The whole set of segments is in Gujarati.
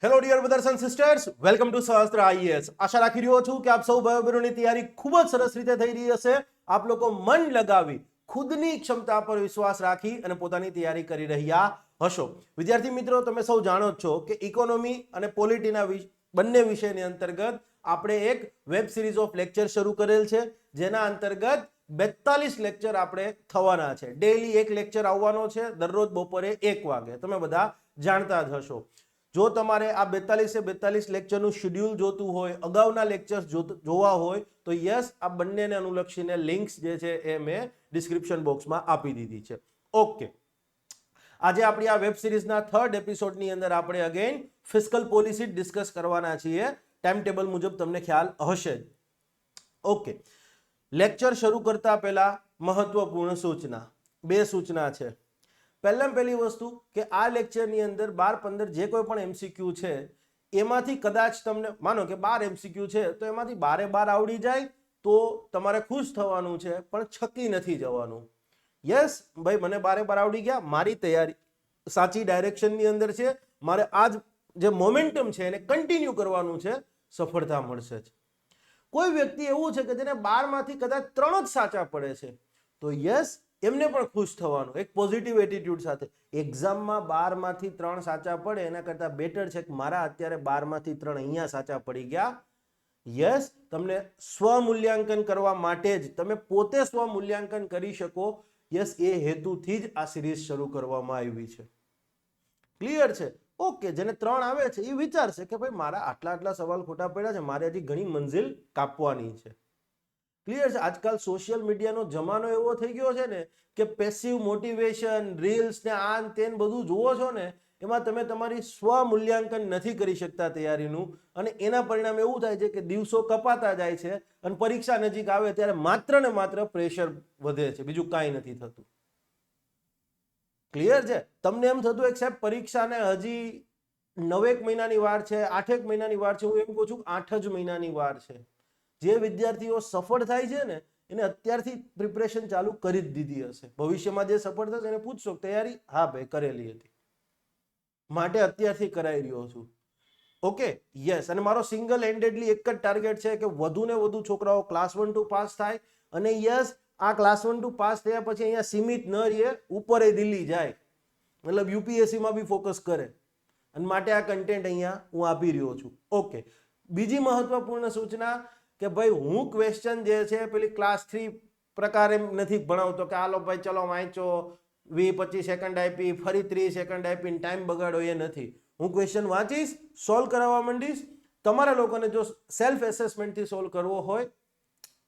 Hello dear brothers and sisters, welcome to Sahastra IAS. આશા રાખી રહ્યો છું કે આપ સૌ ભાઈઓ બહેનોની તૈયારી ખૂબ જ સરસ રીતે થઈ રહી હશે. આપ લોકો મન લગાવી ખુદની ક્ષમતા પર વિશ્વાસ રાખી અને પોતાની તૈયારી કરી રહ્યા હશો. વિદ્યાર્થી મિત્રો, તમે સૌ જાણો જ છો કે ઇકોનોમી અને પોલિટીના બંને વિષયની અંતર્ગત આપણે એક વેબ સિરીઝ ઓફ લેક્ચર શરૂ કરેલ છે, જેના અંતર્ગત 42 લેક્ચર આપણે થવાના છે. ડેઈલી એક લેક્ચર આવવાનો છે, દરરોજ બપોરે 1 વાગે. તમે બધા જાણતા જ હશો. જો તમારે આ 42 લેક્ચરનું શેડ્યુલ જોતું હોય, અગાઉના લેક્ચર્સ જોવા હોય, તો યસ, આ બંનેને અનુલક્ષીને લિંક્સ જે છે એ મેં ડિસ્ક્રિપ્શન બોક્સમાં આપી દીધી છે. ઓકે, આજે આપણી આ વેબ સિરીઝના 3rd એપિસોડની અંદર આપણે અગેન ફિસ્કલ પોલિસી ડિસ્કસ કરવાના છીએ. ટાઈમ ટેબલ મુજબ તમને ખ્યાલ હશે જ. ઓકે, લેક્ચર શરૂ કરતા પહેલા મહત્વપૂર્ણ સૂચના, 2 સૂચના છે. પહેલી વસ્તુ કે આ લેક્ચરની અંદર 12-15 જે કોઈ પણ એમસીક્યુ છે એમાંથી કદાચ તમને માનો કે 12 એમસીક્યુ છે તો એમાંથી 12 આવડી જાય તો તમારે ખુશ થવાનું છે, પણ છકી નથી જવાનું. યસ ભાઈ, મને 12 આવડી ગયા, મારી તૈયારી સાચી ડાયરેક્શનની અંદર છે, મારે આ જે મોમેન્ટમ છે એને કન્ટિન્યુ કરવાનું છે, સફળતા મળશે જ. કોઈ વ્યક્તિ એવું છે કે જેને 12 માંથી કદાચ 3 જ સાચા પડે છે, તો યસ, એમને પણ ખુશ થવાનું એક પોઝિટિવ એટીટ્યુડ સાથે. એક્ઝામમાં 12 માંથી 3 સાચા પડે એના કરતાં બેટર છે કે મારા અત્યારે 12 માંથી 3 અહીંયા સાચા પડી ગયા. યસ, તમને સ્વમૂલ્યાંકન કરવા માટે જ, તમે પોતે સ્વમૂલ્યાંકન કરી શકો, યસ, એ હેતુથી જ આ સિરીઝ શરૂ કરવામાં આવી છે. ક્લિયર છે? ઓકે, જેને 3 આવે છે એ વિચારશે કે ભાઈ મારા આટલા સવાલ ખોટા પડ્યા છે, મારે હજી ઘણી મંજિલ કાપવાની છે. ક્લિયર છે? આજકાલ સોશિયલ મીડિયાનો જમાનો એવો થઈ ગયો છે ને કે પેસિવ મોટિવેશન, રીલ્સ ને આન તેન બધું જુઓ છો ને, એમાં તમે તમારી સ્વમૂલ્યાંકન નથી કરી શકતા તૈયારીનું, અને એના પરિણામે એવું થાય છે કે દિવસો કપાતા જાય છે અને પરીક્ષા નજીક આવે ત્યારે માત્ર ને માત્ર પ્રેશર વધે છે, બીજું કાંઈ નથી થતું. ક્લિયર છે? તમને એમ થતું એક સાહેબ પરીક્ષાને હજી 9 મહિનાની વાર છે, 8 મહિનાની વાર છે. હું એમ કહું છું 8 જ મહિનાની વાર છે. જે વિદ્યાર્થીઓ સફળ થાય છે ને એને અત્યારથી પ્રિપરેશન ચાલુ કરી જ દીધી હશે. ભવિષ્યમાં જે સફળ થશે એને પૂછશો તૈયારી, હા ભાઈ કરેલી હતી, માટે અત્યારથી કરાવી રહ્યો છું. Okay, yes. અને મારો સિંગલ હેન્ડેડલી એક જ ટાર્ગેટ છે કે વધુ ને વધુ છોકરાઓ ક્લાસ 1-2 પાસ થાય, અને યસ, આ ક્લાસ 1-2 પાસ થયા પછી અહીંયા સીમિત ન રહે, ઉપરે દિલ્હી જાય, મતલબ યુપીએસસી માં બી ફોકસ કરે, અને માટે આ કન્ટેન્ટ અહીંયા હું આપી રહ્યો છું. ઓકે, બીજી મહત્વપૂર્ણ સૂચના કે ભાઈ હું ક્વેશ્ચન જે છે પેલી ક્લાસ 3 પ્રકારે નથી ભણાવતો કે હાલો ભાઈ ચલો વાંચો, 20-25 સેકન્ડ આપી, ફરી 30 સેકન્ડ આપીને ટાઈમ બગાડો, એ નથી. હું ક્વેશ્ચન વાંચીશ, સોલ્વ કરાવવા માંડીશ. તમારા લોકોને જો સેલ્ફ એસેસમેન્ટથી સોલ્વ કરવો હોય,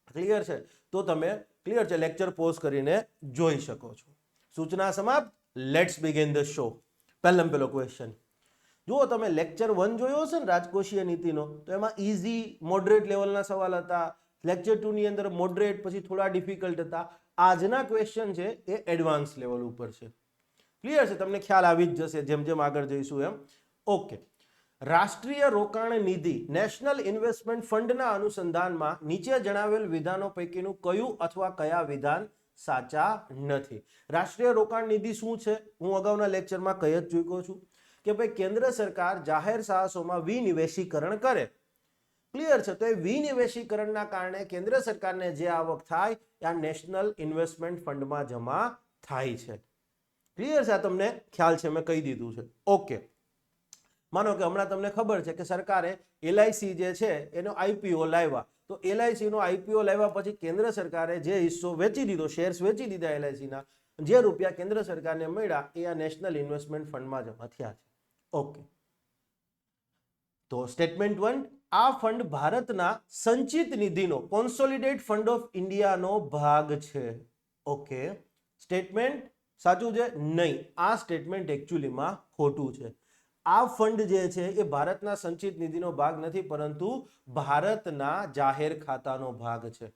ક્લિયર છે, તો તમે ક્લિયર છે લેક્ચર પોઝ કરીને જોઈ શકો છો. સૂચના સમાપ્ત. Let's begin the show. પહેલો ક્વેશ્ચન જુઓ, તમે લેક્ચર 1 જોયો હશે ને રાજકોષીય નીતિનો, તો એમાં ઇઝી મોડરેટ લેવલના સવાલ હતા. લેક્ચર 2 ની અંદર મોડરેટ, પછી થોડા ડિફિકલ્ટ હતા. આજના ક્વેશ્ચન છે એ એડવાન્સ લેવલ ઉપર છે. ક્લિયર છે? તમને ખ્યાલ આવી જ જશે જેમ જેમ આગળ જઈશું એમ. ઓકે, રાષ્ટ્રીય રોકાણ નિધિ નેશનલ ઇન્વેસ્ટમેન્ટ ફંડના અનુસંધાનમાં નીચે જણાવેલ વિધાનો પૈકીનું કયું અથવા કયા વિધાન સાચા નથી? રાષ્ટ્રીય રોકાણ નિધિ શું છે? હું અગાઉના લેક્ચરમાં કહી જ ચૂક્યો છું કે ભાઈ કેન્દ્ર સરકાર જાહેર સાહસોમાં વિનિવેશીકરણ કરે. ક્લિયર છે? તો એ વિનિવેશીકરણના કારણે કેન્દ્ર સરકારને જે આવક થાય એ આ નેશનલ ઇન્વેસ્ટમેન્ટ ફંડમાં જમા થાય છે. ક્લિયર છે? આ તમને ખ્યાલ છે, મેં કહી દીધું છે. ઓકે, માનો કે હમણાં તમને ખબર છે કે સરકારે એલઆઈસી જે છે એનો આઈપીઓ લાવ્યા, તો એલઆઈસી નો આઈપીઓ લાવ્યા પછી કેન્દ્ર સરકારે જે હિસ્સો વેચી દીધો, શેર્સ વેચી દીધા એલઆઈસીના, જે રૂપિયા કેન્દ્ર સરકારને મળ્યા એ આ નેશનલ ઇન્વેસ્ટમેન્ટ ફંડમાં જમા થયા છે. ઓકે, તો સ્ટેટમેન્ટ 1, આ ફંડ ભારતના સંચિત નિધિનો કોન્સોલિડેટ ફંડ ઓફ ઇન્ડિયાનો ભાગ છે. ઓકે, સ્ટેટમેન્ટ સાચું છે? નહીં, આ સ્ટેટમેન્ટ એકચ્યુઅલીમાં ખોટું છે. આ ફંડ જે છે એ ભારતના સંચિત નિધિનો ભાગ નથી, પરંતુ ભારતના જાહેર ખાતાનો ભાગ છે.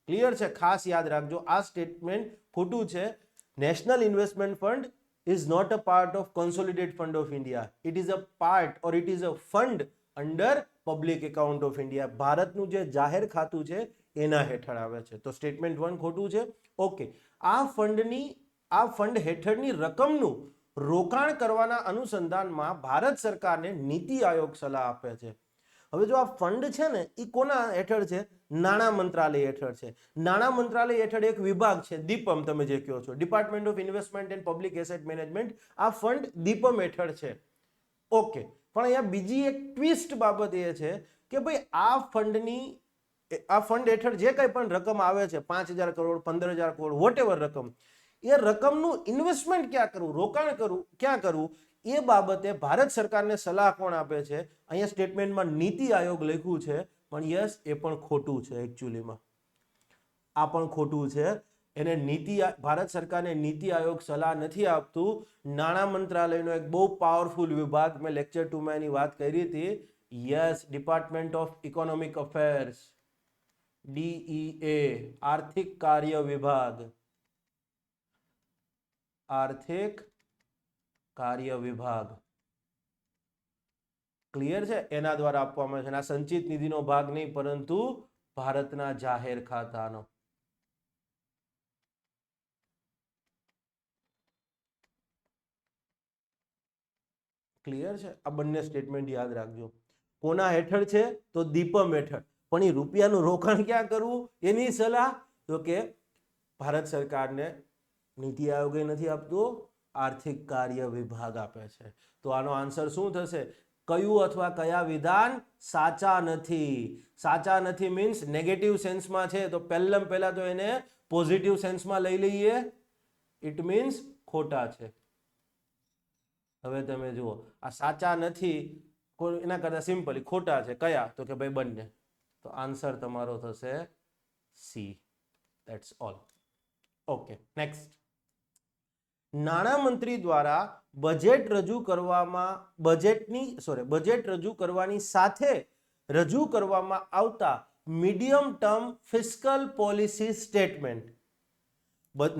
ક્લિયર છે? ખાસ યાદ રાખજો, આ સ્ટેટમેન્ટ ખોટું છે. National investment fund is not a part of consolidated fund of India. It is a part or it is a fund under public account of India. ભારતનું જે જાહેર ખાતું છે એના હેઠળ આવે છે. તો સ્ટેટમેન્ટ 1 ખોટું છે. ઓકે, આ ફંડ હેઠળની રકમનું રોકાણ કરવાના અનુસંધાનમાં ભારત સરકારને નીતિ આયોગ સલાહ આપે છે. હવે જો આ ફંડ છે ને એ કોના હેઠળ છે? નાણાં મંત્રાલય હેઠળ છે. નાણાં મંત્રાલય હેઠળ એક વિભાગ છે દીપમ, તમે જે કહો છો department of investment and public asset management. આ ફંડ દીપમ હેઠળ છે. ઓકે, પણ અહીંયા બીજી એક ટ્વિસ્ટ બાબત એ છે કે ભાઈ આ ફંડ હેઠળ જે કંઈ પણ રકમ આવે છે 5,000 કરોડ 15,000 કરોડ વોટેવર રકમ, એ રકમનું ઇન્વેસ્ટમેન્ટ ક્યાં કરવું, રોકાણ કરવું ક્યાં કરવું, એ બાબતે ભારત સરકારને સલાહ કોણ આપે છે? અહીંયા સ્ટેટમેન્ટમાં નીતિ આયોગ લખ્યું છે, પણ યસ એ પણ ખોટું છે. એકચ્યુઅલીમાં આ પણ ખોટું છે. એને ભારત સરકારને નીતિ આયોગ સલાહ નથી આપતું. નાણાં મંત્રાલયનો એક બહુ પાવરફુલ વિભાગ, મેં લેક્ચર 2 માં એની વાત કરી હતી. Yes, department of economic affairs, DEA, આર્થિક કાર્ય વિભાગ, આર્થિક કાર્ય વિભાગ. ક્લિયર છે? એના દ્વારા આપવામાં છે. આ સંચિત નિધિનો ભાગ નહીં, પરંતુ ભારતના જાહેર ખાતાનો. ક્લિયર છે? આ બંને સ્ટેટમેન્ટ યાદ રાખજો. કોના હેઠળ છે? તો દીપમ હેઠળ. પણ એ રૂપિયાનું રોકાણ ક્યાં કરવું એની સલાહ તો કે ભારત સરકારને નીતિ આયોગ નથી આપતું, આર્થિક કાર્ય વિભાગ આપે છે. તો આનો આન્સર શું થશે? કયું અથવા કયા વિધાન સાચા નથી? સાચા નથી મીન્સ નેગેટિવ સેન્સમાં છે, તો પહેલા તો એને પોઝિટિવ સેન્સમાં લઈ લઈએ. ઇટ મીન્સ ખોટા છે. હવે તમે જુઓ, આ સાચા નથી, એના કરતા સિમ્પલી ખોટા છે. કયા? તો કે ભાઈ બંને. તો આન્સર તમારો થશે C. That's all. Okay, next. નાણામંત્રી દ્વારા બજેટ રજૂ કરવાની સાથે રજૂ કરવામાં આવતા medium term fiscal policy statement.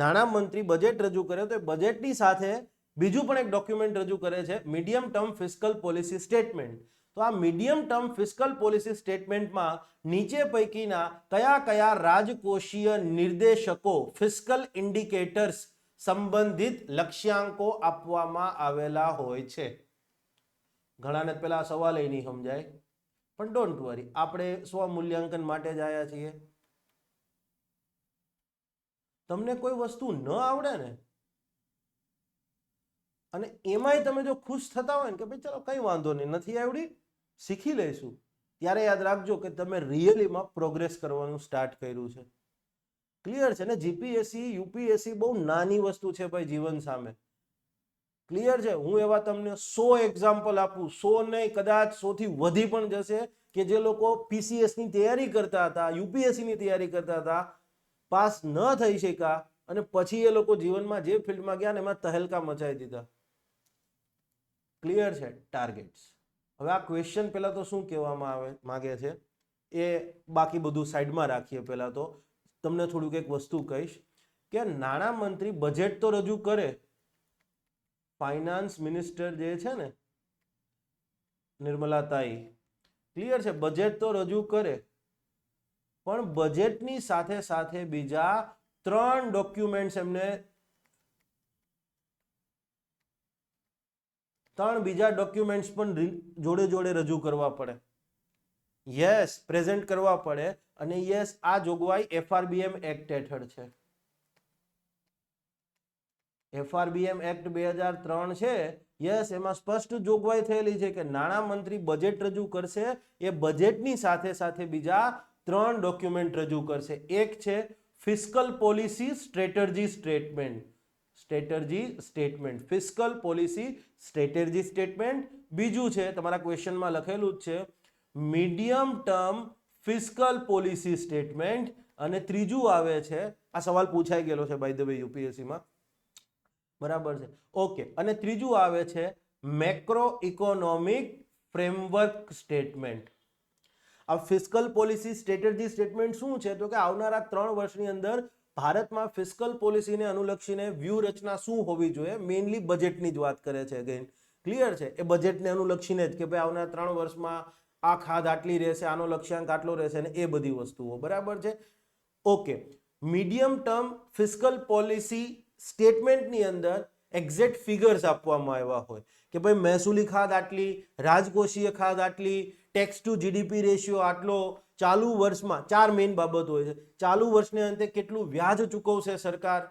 નાણામંત્રી બજેટ રજૂ કરે તો બજેટની સાથે બીજું પણ એક ડોક્યુમેન્ટ રજૂ કરે છે, medium term fiscal policy statement. તો આ મીડિયમ ટર્મ ફિસ્કલ પોલિસી સ્ટેટમેન્ટમાં નીચે પૈકીના કયા કયા રાજકોષીય નિર્દેશકો, ફિસ્કલ ઇન્ડિકેટર્સ, સંબંધિત લક્ષ્યાંકો આપવામાં આવેલા હોય છે? ઘણાને પેલા સવાલ એ નહીં સમજાય, પણ ડોન્ટ વરી, આપણે સ્વમૂલ્યાંકન માટે જ આવ્યા છીએ. તમને કોઈ વસ્તુ ન આવડે ને અને એમાંય તમે જો ખુશ થતા હોય ને કે ભાઈ ચલો કઈ વાંધો નહીં, નથી આવડી, શીખી લઈશું, ત્યારે યાદ રાખજો કે તમે રિયલીમાં પ્રોગ્રેસ કરવાનું સ્ટાર્ટ કર્યું છે. ક્લિયર છે ને? જીપીએસસી યુપીએસસી બહુ નાની વસ્તુ છે ભાઈ જીવન સામે. ક્લિયર છે? હું એવા તમને 100 એક્ઝામ્પલ આપું, 100 નહીં, કદાચ 100 થી વધી પણ જશે, કે જે લોકો પીસીએસ ની તૈયારી કરતા હતા, યુપીએસસી ની તૈયારી કરતા હતા, પાસ ન થઈ શક્યા, અને પછી એ લોકો જીવનમાં જે ફિલ્ડમાં ગયા ને એમાં તહેલકા મચાવી દીધા. ક્લિયર છે? ટાર્ગેટ્સ. હવે આ ક્વેશ્ચન પહેલા તો શું કહેવામાં માંગે છે એ બાકી બધું સાઈડમાં રાખીએ. પહેલા તો તમને થોડુંક એક વસ્તુ કહીશ કે નાણામંત્રી બજેટ તો રજૂ કરે, ફાઇનાન્સ મિનિસ્ટર જે છે ને નિર્મલાતાઈ, ક્લિયર છે, બજેટ તો રજૂ કરે, પણ બજેટની સાથે સાથે બીજા 3 ડોક્યુમેન્ટ્સ એમને 3 બીજા ડોક્યુમેન્ટ્સ પણ જોડે જોડે રજૂ કરવા પડે. યસ, પ્રેઝન્ટ કરવા પડે. અને યસ, આ જોગવાઈ FRBM એક્ટ હેઠળ છે. FRBM એક્ટ 2003 છે. યસ, એમાં સ્પષ્ટ જોગવાઈ થયેલી છે કે નાણામંત્રી બજેટ રજૂ કરશે, એ બજેટની સાથે સાથે બીજા 3 ડોક્યુમેન્ટ રજૂ કરશે. એક છે fiscal policy strategy statement, fiscal policy strategy statement. બીજું છે, તમારા ક્વેશ્ચનમાં લખેલું જ છે, medium term fiscal policy statement. અને ત્રીજું આવે છે, આ સવાલ પૂછાઈ ગયેલો છે બાય ધ વે યુપીએસસી માં, બરાબર છે? ઓકે. અને ત્રીજું આવે છે મેક્રો ઇકોનોમિક ફ્રેમવર્ક સ્ટેટમેન્ટ. આ ફિસ્કલ પોલિસી સ્ટ્રેટેજી સ્ટેટમેન્ટ શું છે? તો કે આવનારા 3 વર્ષની અંદર ભારતમાં ફિસ્કલ પોલિસીને અનુલક્ષીને વ્યૂહરચના શું હોવી જોઈએ, મેઇનલી બજેટની જ વાત કરે છે. અગેન ક્લિયર છે? એ બજેટને અનુલક્ષીને જ કે ભાઈ આવનારા 3 વર્ષમાં આ ખાધ આટલી રહેશે, આનો લક્ષ્યાંક આટલો રહેશે, ને એ બધી વસ્તુઓ, બરાબર છે? Okay. Medium term fiscal policy સ્ટેટમેન્ટની અંદર એક્ઝેક્ટ ફિગર્સ આપવામાં આવ્યા હોય કે ભાઈ મહેસૂલી ખાધ આટલી, રાજકોષીય ખાધ આટલી, ટેક્સ ટુ જીડીપી રેશિયો આટલો, ચાલુ વર્ષમાં 4 મેઇન બાબત હોય છે. ચાલુ વર્ષને અંતે કેટલું વ્યાજ ચૂકવશે સરકાર,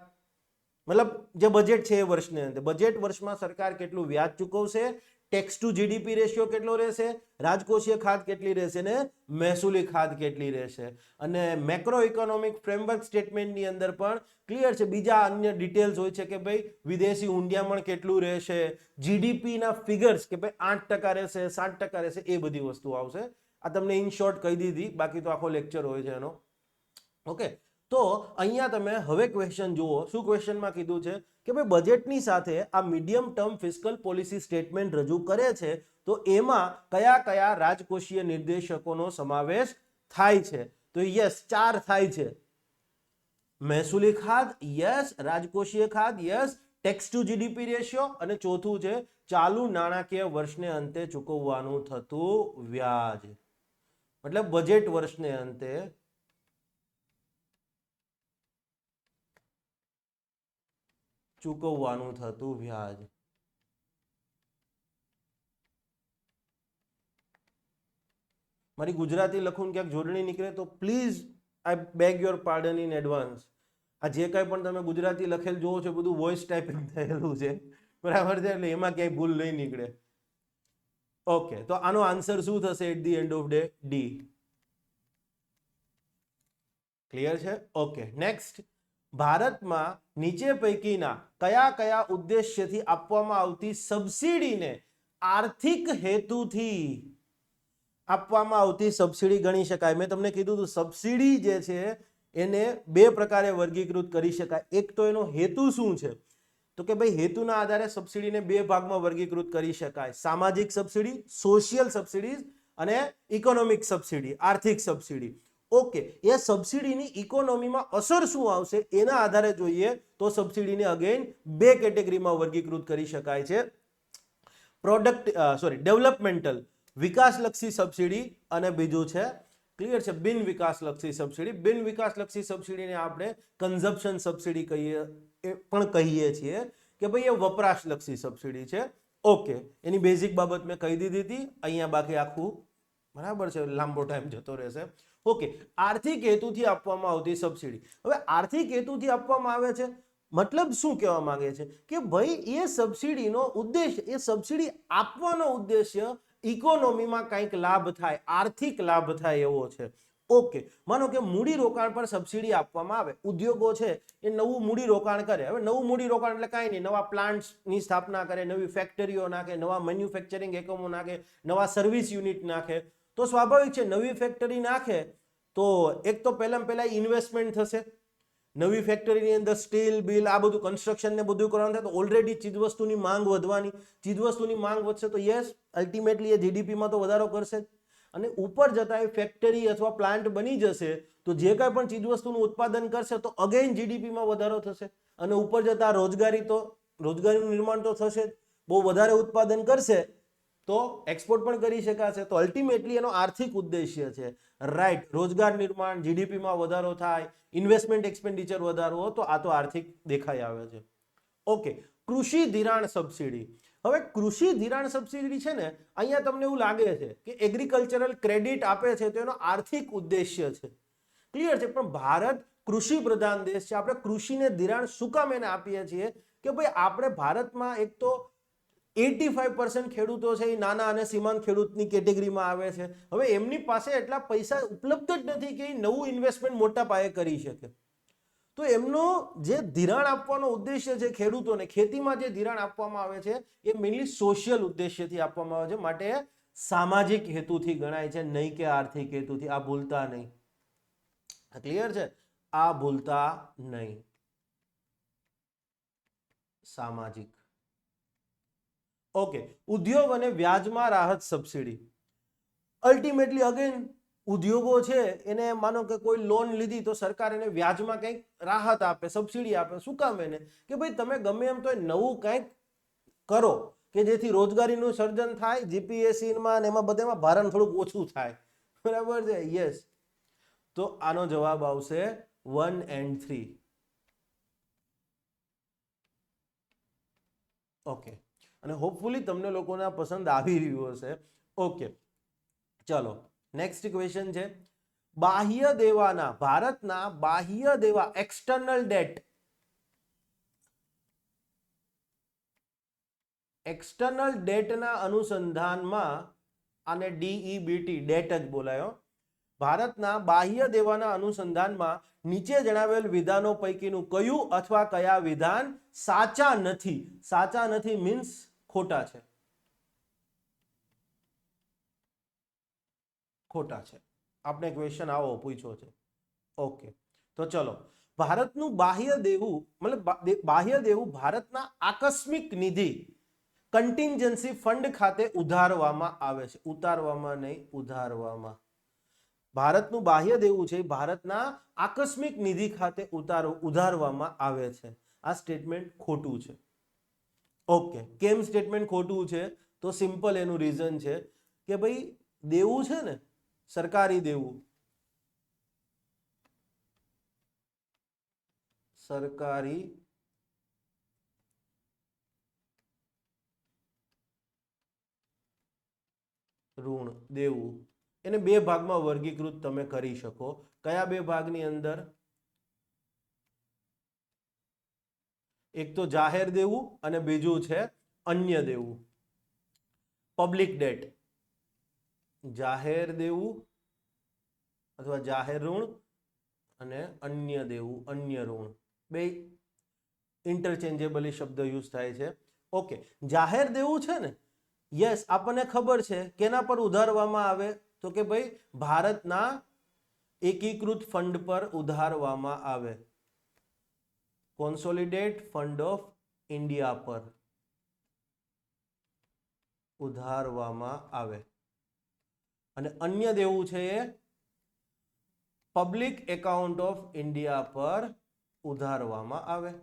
મતલબ જે બજેટ છે એ વર્ષને અંતે બજેટ વર્ષમાં સરકાર કેટલું વ્યાજ ચૂકવશે, ટેક્સ ટુ જીડીપી રેશિયો કેટલો રહેશે, રાજકોષીય ખાધ કેટલી રહેશે ને મહેસૂલી ખાધ કેટલી રહેશે. અને મેક્રો ઇકોનોમિક ફ્રેમવર્ક સ્ટેટમેન્ટની અંદર પણ ક્લિયર છે, બીજા અન્ય ડિટેલ્સ હોય છે કે ભાઈ વિદેશી ઊંડિયામણ કેટલું રહેશે, જીડીપીના ફિગર્સ કે ભાઈ 8% રહેશે, 7% રહેશે, એ બધી વસ્તુ આવશે. આ તમને ઇન શોર્ટ કહી દીધી, બાકી તો આખો લેક્ચર હોય છે એનો. ઓકે, તો અહીંયા તમે હવે ક્વેશ્ચન જુઓ. શું ક્વેશ્ચનમાં કીધું છે કે ભાઈ બજેટની સાથે આ medium term fiscal policy statement રજૂ કરે છે, તો એમાં કયા કયા રાજકોષીય નિર્દેશકોનો સમાવેશ થાય છે? તો યસ, 4 થાય છે. મહેસૂલી ખાધ, યસ. રાજકોષીય ખાધ, yes. Tax to GDP ratio, અને ચોથું છે ચાલુ નાણાકીય વર્ષને અંતે ચૂકવવાનું થતું વ્યાજ. મતલબ બજેટ વર્ષને અંતે ચૂકવવાનું થતું વ્યાજ. મારી ગુજરાતી લખું ક્યાંક જોડણી નીકળે તો please I bag your pardon in advance. આ જે કાંઈ પણ તમે ગુજરાતી લખેલ જોવો છો બધું વોઇસ ટાઈપિંગ થયેલું છે, બરાબર છે, એટલે એમાં ક્યાંય ભૂલ નહીં નીકળે. ઓકે, તો આનો આન્સર શું થશે at the end of day? D. Clear છે? Okay, next. ભારતમાં નીચે પૈકીના કયા કયા ઉદ્દેશ્યથી આપવામાં આવતી સબસિડીને આર્થિક હેતુથી આપવામાં આવતી સબસિડી ગણી શકાય? મેં તમને કીધું હતું સબસિડી જે છે એને 2 પ્રકારે વર્ગીકૃત કરી શકાય. એક તો એનો હેતુ શું છે, તો કે ભાઈ હેતુના આધારે સબસિડીને 2 ભાગમાં વર્ગીકૃત કરી શકાય: સામાજિક સબસિડી, સોશિયલ સબસિડીઝ, અને ઇકોનોમિક સબસિડી, આર્થિક સબસિડી. ઓકે, એ સબસિડીની ઇકોનોમીમાં અસર શું આવશે એના આધારે જોઈએ તો સબસિડીને અગેન 2 કેટેગરીમાં વર્ગીકૃત કરી શકાય છે: ડેવલપમેન્ટલ, વિકાસલક્ષી સબસિડી, અને બીજું છે ક્લિયર છે બિન વિકાસલક્ષી સબસિડી. બિન વિકાસલક્ષી સબસિડીને આપણે કન્ઝમ્પશન સબસિડી પણ કહીએ છીએ કે ભાઈ એ વપરાશલક્ષી સબસિડી છે. ઓકે, એની બેઝિક બાબત મેં કહી દીધી હતી અહીંયા, બાકી આખું બરાબર છે, લાંબો ટાઈમ જતો રહેશે. ઓકે, આર્થિક હેતુથી આપવામાં આવતી સબસિડી. હવે આર્થિક હેતુથી આપવામાં આવે છે મતલબ શું કહેવા માંગે છે કે ભાઈ એ સબસિડીનો ઉદ્દેશ્ય, એ સબસિડી આપવાનો ઉદ્દેશ્ય ઇકોનોમીમાં કંઈક લાભ થાય, આર્થિક લાભ થાય એવો છે. ઓકે, માનો કે મૂડી રોકાણ પર સબસિડી આપવામાં આવે, ઉદ્યોગો છે એ નવું મૂડી રોકાણ કરે. હવે નવું મૂડી રોકાણ એટલે કાંઈ નહીં, નવા પ્લાન્ટ્સની સ્થાપના કરે, નવી ફેક્ટરીઓ નાખે, નવા મેન્યુફેક્ચરિંગ એકમો નાખે, નવા સર્વિસ યુનિટ નાખે. તો સ્વાભાવિક છે નવી ફેક્ટરી નાખે તો એક તો પહેલા ઇન્વેસ્ટમેન્ટ થશે, નવી ફેક્ટરીની અંદર સ્ટીલ બિલ આ બધું કન્સ્ટ્રક્શન ને બધું કરવાનું થાય, તો ઓલરેડી ચીજવસ્તુની માંગ વધવાની, ચીજવસ્તુની માંગ વધશે તો યસ અલ્ટિમેટલી એ જીડીપીમાં તો વધારો કરશે જ. અને ઉપર જતા એ ફેક્ટરી અથવા પ્લાન્ટ બની જશે તો જે કાંઈ પણ ચીજવસ્તુનું ઉત્પાદન કરશે તો અગેન જીડીપીમાં વધારો થશે. અને ઉપર જતા રોજગારીનું નિર્માણ તો થશે જ. બહુ વધારે ઉત્પાદન કરશે તો એક્સપોર્ટ પણ કરી શકાશે. તો અલ્ટિમેટલી એનો આર્થિક ઉદ્દેશ્ય છે, રાઈટ, રોજગાર નિર્માણ, જીડીપીમાં વધારો થાય, ઇન્વેસ્ટમેન્ટ એક્સપેન્ડિચર વધારો, તો આ તો આર્થિક દેખાઈ આવે છે. ઓકે, કૃષિ ધિરાણ સબસિડી. હવે કૃષિ ધિરાણ સબસિડી છે ને, અહીંયા તમને એવું લાગે છે કે એગ્રીકલ્ચરલ ક્રેડિટ આપે છે તો એનો આર્થિક ઉદ્દેશ્ય છે, ક્લિયર છે. પણ ભારત કૃષિ પ્રધાન દેશ છે, આપણે કૃષિને ધિરાણ શું કામ એને આપીએ છીએ કે ભાઈ આપણે ભારતમાં એક તો 85% ખેડૂતો છે એ નાના અને સીમાંત ખેડૂતની કેટેગરીમાં આવે છે. હવે એમની પાસે એટલા પૈસા ઉપલબ્ધ જ નથી કે એ નવું ઇન્વેસ્ટમેન્ટ મોટા પાયે કરી શકે. તો એમનો જે ધિરાણ આપવાનો ઉદ્દેશ્ય છે ખેડૂતોને, ખેતીમાં જે ધિરાણ આપવામાં આવે છે એ મેઇનલી સોશિયલ ઉદ્દેશ્યથી આપવામાં આવે છે, માટે સામાજિક હેતુથી ગણાય છે, નહીં કે આર્થિક હેતુથી. આ ભૂલતા નહીં, ક્લિયર છે, આ ભૂલતા નહીં. સામાજિક. ઓકે, ઉદ્યોગ અને વ્યાજમાં રાહત સબસિડી. અલ્ટિમેટલી અગેન ઉદ્યોગો છે એને માનો કે કોઈ લોન લીધી તો સરકાર એને વ્યાજમાં કંઈક રાહત આપે, સબસિડી આપે. શું કામ? એને કે ભાઈ તમે ગમે એમ તો નવું કંઈક કરો કે જેથી રોજગારીનું સર્જન થાય, જીપીએસસીમાં ને એમાં બધામાં ભારણ થોડુંક ઓછું થાય, બરાબર છે, યસ. તો આનો જવાબ આવશે 1 and 3. ઓકે, અને હોપફુલી તમને લોકોને આ પસંદ આવી રહ્યું હશે. ઓકે, ચલો નેક્સ્ટ ક્વેશ્ચન છે, બાહ્ય દેવાના, ભારતના બાહ્ય દેવા એક્સટર્નલ ડેટ, એક્સટર્નલ ડેટના અનુસંધાનમાં, આને DEBT ડેટ જ બોલાયો, ભારતના બાહ્ય દેવાના અનુસંધાનમાં નીચે જણાવેલ વિધાનો પૈકીનું કયું અથવા કયા વિધાન સાચા નથી? સાચા નથી મીન્સ ખોટા છે, ખોટા છે. આપણે ક્વેશ્ચન આવો પૂછ્યો છે. ઓકે, તો ચલો, ભારતનું બાહ્ય દેવું મતલબ બાહ્ય દેવું ભારતના આકસ્મિક નિધિ કન્ટિન્જન્સી ફંડ ખાતે ઉધારવામાં આવે છે, ઉતારવામાં નહીં, ઉધારવામાં. ભારતનું બાહ્ય દેવું છે ભારતના આકસ્મિક નિધિ ખાતે ઉધારવામાં આવે છે. આ સ્ટેટમેન્ટ ખોટું છે. ઓકે, કેમ સ્ટેટમેન્ટ ખોટું છે? તો સિમ્પલ એનું રીઝન છે કે ભાઈ દેવું છે ને, સરકારી દેવું, સરકારી ઋણ દેવું, એને બે ભાગમાં વર્ગીકૃત તમે કરી શકો. કયા બે ભાગની અંદર? એક તો જાહેર દેવું અને બીજું છે અન્ય દેવું, પબ્લિક ડેટ. જાહેર દેવું અથવા જાહેર ઋણ અને અન્ય દેવું, અન્ય ઋણ, બે ઇન્ટરચેન્જેબલી શબ્દ યુઝ થાય છે. ઓકે, જાહેર દેવું છે ને, યસ, આપણને ખબર છે કેના પર ઉધારવામાં આવે? તો કે ભાઈ ભારતના એકીકૃત ફંડ પર ઉધારવામાં આવે, કોન્સોલિડેટ ફંડ ઓફ ઇન્ડિયા પર ઉધારવામાં આવે. અને અન્ય દેવું છે એ પબ્લિક એકાઉન્ટ ઓફ ઇન્ડિયા પર ઉધારવામાં આવે.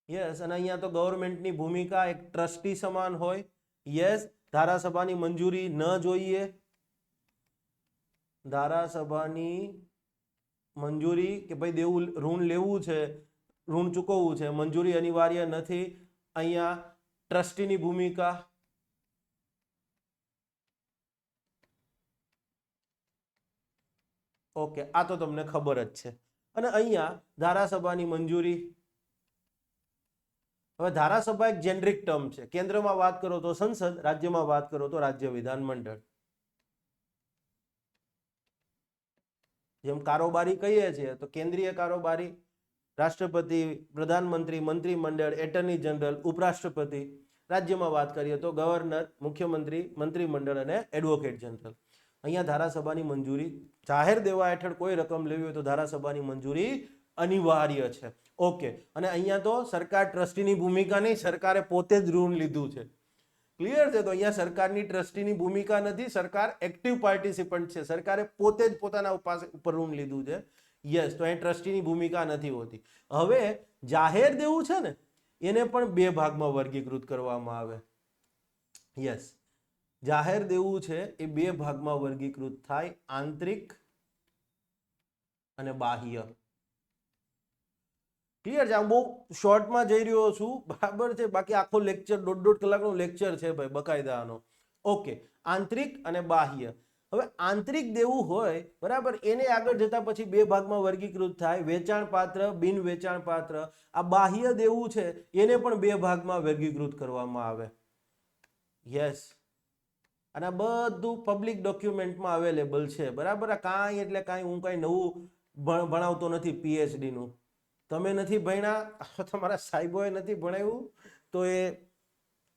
યસ, અને અહીંયા તો ગવર્મેન્ટની ભૂમિકા એક ટ્રસ્ટી સમાન હોય. યસ, ધારાસભાની મંજૂરી ન જોઈએ, ધારાસભાની મંજૂરી કે ભાઈ દેવું ઋણ લેવું છે, ઋણ ચૂકવવું છે, મંજૂરી અનિવાર્ય નથી. અહીંયા ટ્રસ્ટીની ભૂમિકા. ઓકે, આ તો તમને ખબર જ છે. અને અહીંયા ધારાસભાની મંજૂરી. હવે ધારાસભા એક જેનરિક ટર્મ છે. કેન્દ્રમાં વાત કરો તો સંસદ, રાજ્યમાં વાત કરો તો રાજ્ય વિધાનમંડળ. જેમ કારોબારી કહીએ છીએ તો કેન્દ્રીય કારોબારી રાષ્ટ્રપતિ, પ્રધાનમંત્રી, મંત્રીમંડળ, એટર્ની જનરલ, ઉપરાષ્ટ્રપતિ. રાજ્યમાં વાત કરીએ તો ગવર્નર, મુખ્યમંત્રી, મંત્રીમંડળ અને એડવોકેટ જનરલ. અહીંયા ધારાસભાની મંજૂરી, જાહેર દેવા હેઠળ કોઈ રકમ લેવી હોય તો ધારાસભાની મંજૂરી અનિવાર્ય છે. ઓકે, અને અહીંયા તો સરકાર ટ્રસ્ટીની ભૂમિકા નહીં, સરકારે પોતે જ ઋણ લીધું છે. ક્લિયર છે? તો અહીંયા સરકારની ટ્રસ્ટીની ભૂમિકા નથી, સરકાર એક્ટિવ પાર્ટિસિપન્ટ છે, સરકારે પોતે જ પોતાના ઉપર ઋણ લીધું છે. યસ, તો અહીં ટ્રસ્ટીની ભૂમિકા નથી હોતી. હવે જાહેર દેવું છે ને, એને પણ બે ભાગમાં વર્ગીકૃત કરવામાં આવે. યસ, જાહેર દેવું છે એ બે ભાગમાં વર્ગીકૃત થાય, આંતરિક અને બાહ્ય. ક્લિયર છે? હું બહુ શોર્ટમાં જઈ રહ્યો છું, બરાબર છે? બાકી આખો લેક્ચર 1.5 કલાકનો લેક્ચર છે ભાઈ, બકાયદાનો. ઓકે, આંતરિક અને બાહ્ય. હવે આંતરિક દેવું હોય, બરાબર, એને આગળ જતા પછી બે ભાગમાં વર્ગીકૃત થાય, વેચાણ પાત્ર, બિન વેચાણ પાત્ર. આ બાહ્ય દેવું છે એને પણ બે ભાગમાં વર્ગીકૃત કરવામાં આવે. યસ, અને આ બધું પબ્લિક ડોક્યુમેન્ટમાં અવેલેબલ છે, બરાબર? આ કાંઈ એટલે કાંઈ હું કાંઈ નવું ભણાવતો નથી. PhD નું તમે નથી ભણ્યા, તમારા સાહેબોએ નથી ભણાવ્યું, તો એ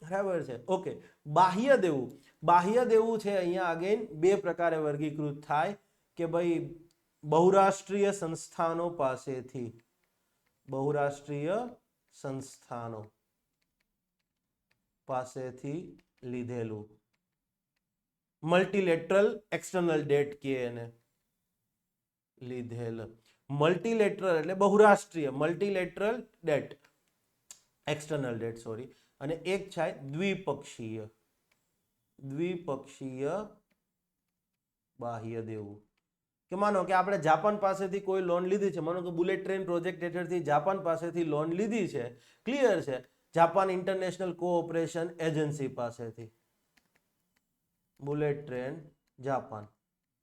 બરાબર છે. ઓકે, બાહ્ય દેવું. બાહ્ય દેવું છે અહીંયા અગેન બે પ્રકારે વર્ગીકૃત થાય કે ભાઈ બહુરાષ્ટ્રીય સંસ્થાનો પાસેથી, બહુરાષ્ટ્રીય સંસ્થાનો પાસેથી લીધેલું, મલ્ટીલેટરલ એક્સટર્નલ ડેટ કે એને, લીધેલ. મલ્ટીલેટરલ એટલે બહુરાષ્ટ્રીય, મલ્ટીલેટરલ ડેટ, એક્સટર્નલ ડેટ, સોરી. અને એક છે દ્વિપક્ષીય, દ્વિપક્ષીય બાહ્ય દેવું. કે માનો કે આપણે જાપાન પાસેથી કોઈ લોન લીધી છે, માનો કે બુલેટ ટ્રેન પ્રોજેક્ટ હેઠળથી જાપાન પાસેથી લોન લીધી છે, ક્લિયર છે? જાપાન ઇન્ટરનેશનલ કોઓપરેશન એજન્સી પાસેથી, બુલેટ ટ્રેન જાપાન.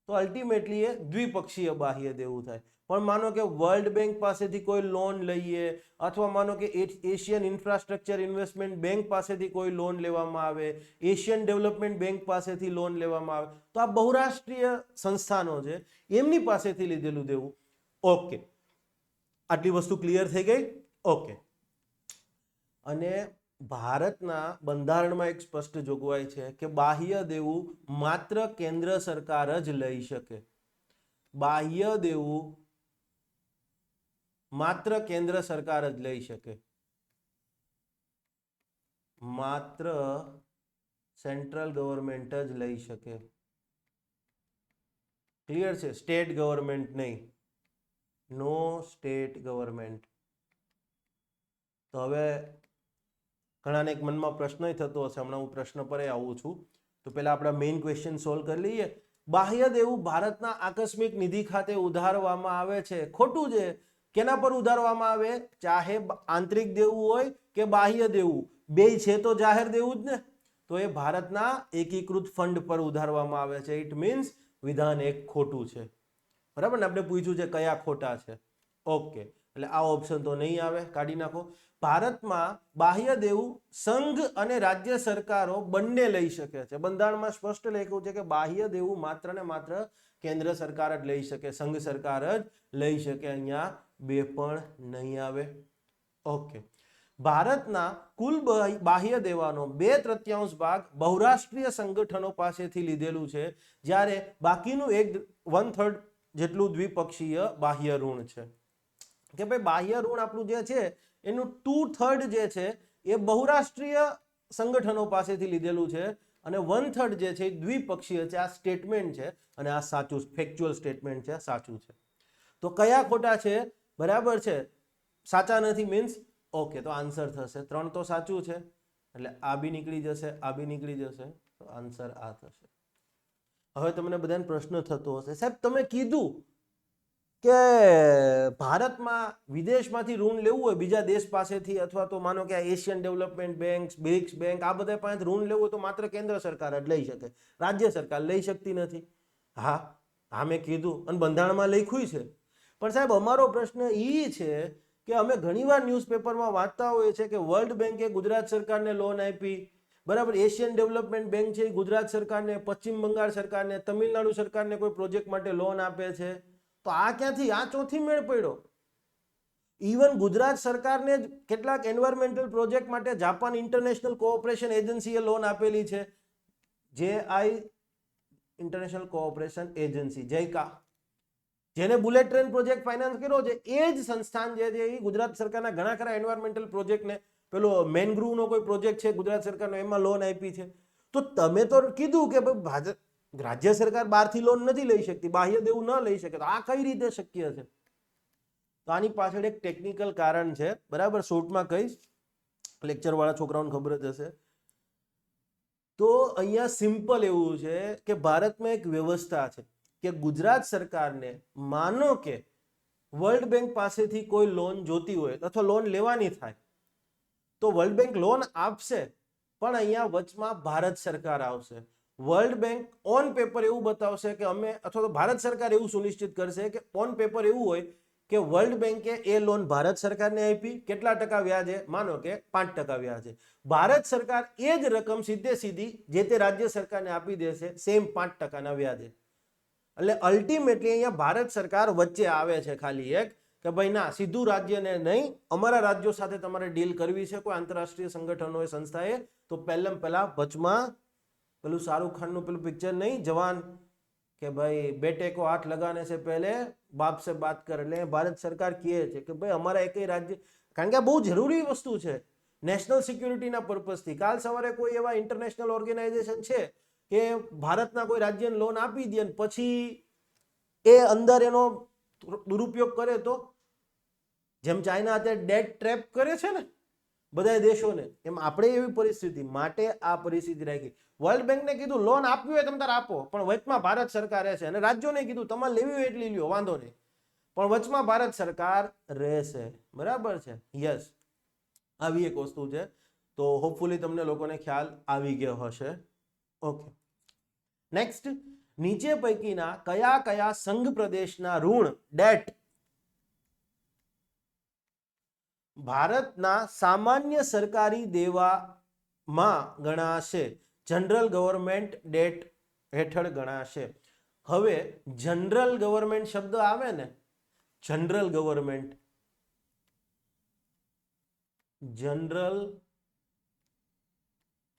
તો અલ્ટિમેટલી એ દ્વિપક્ષીય બાહ્ય દેવું થાય. પણ માનો કે વર્લ્ડ બેંક પાસેથી કોઈ લોન લઈએ અથવા માનો કે એશિયન ઇન્ફ્રાસ્ટ્રક્ચર ઇન્વેસ્ટમેન્ટ બેંક પાસેથી કોઈ લોન લેવામાં આવે, એશિયન ડેવલપમેન્ટ બેંક પાસેથી લોન લેવામાં આવે, તો આ બહુરાષ્ટ્રીય સંસ્થાનો છે એમની પાસેથી લીધેલું દેવું. ઓકે, આટલી વસ્તુ ક્લિયર થઈ ગઈ. ઓકે, અને ભારતના બંધારણમાં એક સ્પષ્ટ જોગવાઈ છે કે બાહ્ય દેવું માત્ર કેન્દ્ર સરકાર જ લઈ શકે. બાહ્ય દેવું માત્ર કેન્દ્ર સરકાર જ લઈ શકે, માત્ર સેન્ટ્રલ ગવર્મેન્ટ જ લઈ શકે. ક્લિયર છે? સ્ટેટ ગવર્મેન્ટ નહીં, નો સ્ટેટ ગવર્મેન્ટ. તો હવે ઘણાને એક મનમાં પ્રશ્ન થતો હશે, હમણાં હું પ્રશ્ન પર આવું છું. તો પહેલા આપણા મેઇન ક્વેશ્ચન સોલ્વ કરી લઈએ. બાહ્ય દેવું ભારતના આકસ્મિક નિધિ ખાતે ઉધારવામાં આવે છે. ખોટું છે. કેના પર ઉધારવામાં આવે? ચાહે આંતરિક દેવું હોય કે બાહ્ય દેવું, બેય છે તો જાહેર દેવું જ ને. તો એ ભારતના એકીકૃત ફંડ પર ઉધારવામાં આવે છે. ઇટ મીન્સ વિધાન એક ખોટું છે. બરાબર ને? આપણે પૂછ્યું છે કયા ખોટા છે. ઓકે, એટલે આ ઓપ્શન તો નહીં આવે, કાઢી નાખો. ભારતમાં બાહ્ય દેવું સંઘ અને રાજ્ય સરકારો બંને લઈ શકે છે. બંધારણમાં સ્પષ્ટ લખ્યું છે કે બાહ્ય દેવું માત્ર ને માત્ર કેન્દ્ર સરકાર જ લઈ શકે, સંઘ સરકાર જ લઈ શકે. અહીંયા બે પણ નહીં આવે. ઓકે, ભારતના કુલ બાહ્ય દેવાનો 2/3 ભાગ બહુરાષ્ટ્રીય સંગઠનો પાસેથી લીધેલું છે, જ્યારે બાકીનું 1/3 જેટલું દ્વિપક્ષીય બાહ્ય ઋણ છે. કે ભાઈ બાહ્ય ઋણ આપણું જે છે એનું 2/3 જે છે એ બહુરાષ્ટ્રીય સંગઠનો પાસેથી લીધેલું છે અને 1/3 જે છે એ દ્વિપક્ષીય છે. આ સ્ટેટમેન્ટ છે અને આ સાચું ફેક્ચ્યુઅલ સ્ટેટમેન્ટ છે, સાચું છે. તો કયા ખોટા છે? બરાબર છે, સાચા નથી મીન્સ ઓકે, તો આન્સર થશે 3 તો સાચું છે, એટલે આ બી નીકળી જશે, આ બી નીકળી જશે, તો આન્સર આ થશે. હવે તમને બધાને પ્રશ્ન થતો હશે, સાહેબ તમે કીધું કે ભારતમાં વિદેશમાંથી ઋણ લેવું હોય બીજા દેશ પાસેથી, અથવા તો માનો કે Asian development bank, BRICS bank, આ બધા પાસે ઋણ લેવું હોય તો માત્ર કેન્દ્ર સરકાર જ લઈ શકે, રાજ્ય સરકાર લઈ શકતી નથી. હા હા, મેં કીધું અને બંધારણમાં લખ્યું છે. પણ સાહેબ અમારો પ્રશ્ન એ છે કે અમે ઘણીવાર ન્યૂઝપેપરમાં વાંચતા હોઈએ છીએ કે વર્લ્ડ બેંકે ગુજરાત સરકારને લોન આપી, બરાબર, એશિયન ડેવલપમેન્ટ બેંક છે ગુજરાત સરકારને, પશ્ચિમ બંગાળ સરકારને, તમિલનાડુ સરકારને કોઈ પ્રોજેક્ટ માટે લોન આપે છે. તો આ ક્યાંથી? આ ચોથી મેળ પડ્યો. ઇવન ગુજરાત સરકારને જ કેટલાક એન્વાયરમેન્ટલ પ્રોજેક્ટ માટે જાપાન ઇન્ટરનેશનલ કોઓપરેશન એજન્સીએ લોન આપેલી છે. JI international cooperation agency, JICA, જેને બુલેટ ટ્રેન પ્રોજેક્ટ ફાઇનાન્સ કર્યો છે, એ જ સંસ્થાન જે છે એ ગુજરાત સરકારના ઘણા ખરા એન્વાયરમેન્ટલ પ્રોજેક્ટને, પેલો મેનગ્રુવનો કોઈ પ્રોજેક્ટ છે ગુજરાત સરકારનો, એમાં લોન આપી છે. તો તમે તો કીધું કે ભાઈ રાજ્ય સરકાર બહારથી લોન નથી લઈ શકતી, બાહ્ય દેવું ન લઈ શકે, તો આ કઈ રીતે શક્ય છે? તો આની પાછળ એક ટેકનિકલ કારણ છે, બરાબર, શોર્ટમાં કહીશ, લેક્ચર વાળા છોકરાઓને ખબર જ હશે. તો અહીંયા સિમ્પલ એવું છે કે ભારતમાં એક વ્યવસ્થા છે કે ગુજરાત સરકારને માનો કે વર્લ્ડ બેંક પાસેથી કોઈ લોન જોતી હોય અથવા લોન લેવાની થાય તો વર્લ્ડ બેંક લોન આપશે, પણ અહીંયા વચમાં ભારત સરકાર આવશે. વર્લ્ડ બેંક ઓન પેપર એવું બતાવશે કે અમે, અથવા તો ભારત સરકાર એવું સુનિશ્ચિત કરશે કે ઓન પેપર એવું હોય કે વર્લ્ડ બેંકે એ લોન ભારત સરકારને આપી, કેટલા ટકા વ્યાજે? માનો કે 5% વ્યાજે. ભારત સરકાર એ જ રકમ સીધે સીધી જે તે રાજ્ય સરકારને આપી દેશે, સેમ 5% વ્યાજે. એટલે અલ્ટિમેટલી અહીંયા ભારત સરકાર વચ્ચે આવે છે, ખાલી એક કે ભાઈ ના, સીધું રાજ્યને નહીં, અમારા રાજ્યો સાથે તમારે ડીલ કરવી છે કોઈ આંતરરાષ્ટ્રીય સંગઠનોએ, સંસ્થાએ, તો પહેલા વચમાં પેલું શાહરુખ ખાનનું પેલું પિક્ચર નહીં, જવાન, કે ભાઈ બેટે કો હાથ લગાને સે પહેલે બાપ સે બાત કર. એટલે ભારત સરકાર કહે છે કે ભાઈ અમારા એકય રાજ્ય, કારણ કે આ બહુ જરૂરી વસ્તુ છે નેશનલ સિક્યુરિટીના પર્પઝથી. કાલ સવારે કોઈ એવા ઇન્ટરનેશનલ ઓર્ગેનાઇઝેશન છે કે ભારતના કોઈ રાજ્યને લોન આપી દે પછી એ અંદર એનો દુરુપયોગ કરે, તો જેમ ચાઇના અત્યારે ડેટ ટ્રેપ કરે છે ને બધા દેશોને, એમ આપણે એવી પરિસ્થિતિ માટે આ પરિસ્થિતિ રાખી. વર્લ્ડ બેંકને કીધું લોન આપવી હોય તમે તારે આપો, પણ વચમાં ભારત સરકાર રહેશે, અને રાજ્યોને કીધું તમારે લેવી હોય એટલી લ્યો, વાંધો નહીં, પણ વચમાં ભારત સરકાર રહેશે. બરાબર છે? યસ, આવી એક વસ્તુ છે. તો હોપફુલી તમને લોકોને ખ્યાલ આવી ગયો હશે. ઓકે, નેક્સ્ટ, નીચે પૈકીના કયા કયા સંઘ પ્રદેશના ઋણ ડેટ ભારતના સામાન્ય સરકારી દેવામાં ગણાશે, જનરલ ગવર્મેન્ટ ડેટ હેઠળ ગણાશે? હવે જનરલ ગવર્મેન્ટ શબ્દ આવે ને, જનરલ ગવર્મેન્ટ, જનરલ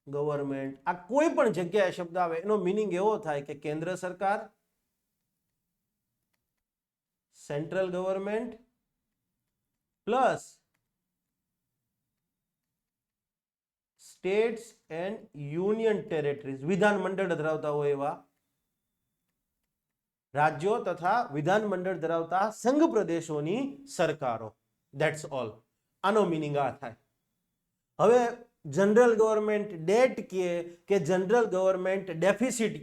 ગવર્મેન્ટ, આ કોઈ પણ જગ્યાએ શબ્દ આવે એનો મીનિંગ એવો થાય કે કેન્દ્ર સરકાર, central government plus states and union territories, વિધાનમંડળ ધરાવતા હોય એવા રાજ્યો તથા વિધાનમંડળ ધરાવતા સંઘ પ્રદેશોની સરકારો. That's all. આનો મિનિંગ આ થાય. હવે જનરલ ગવર્મેન્ટ ડેટ કે general government deficit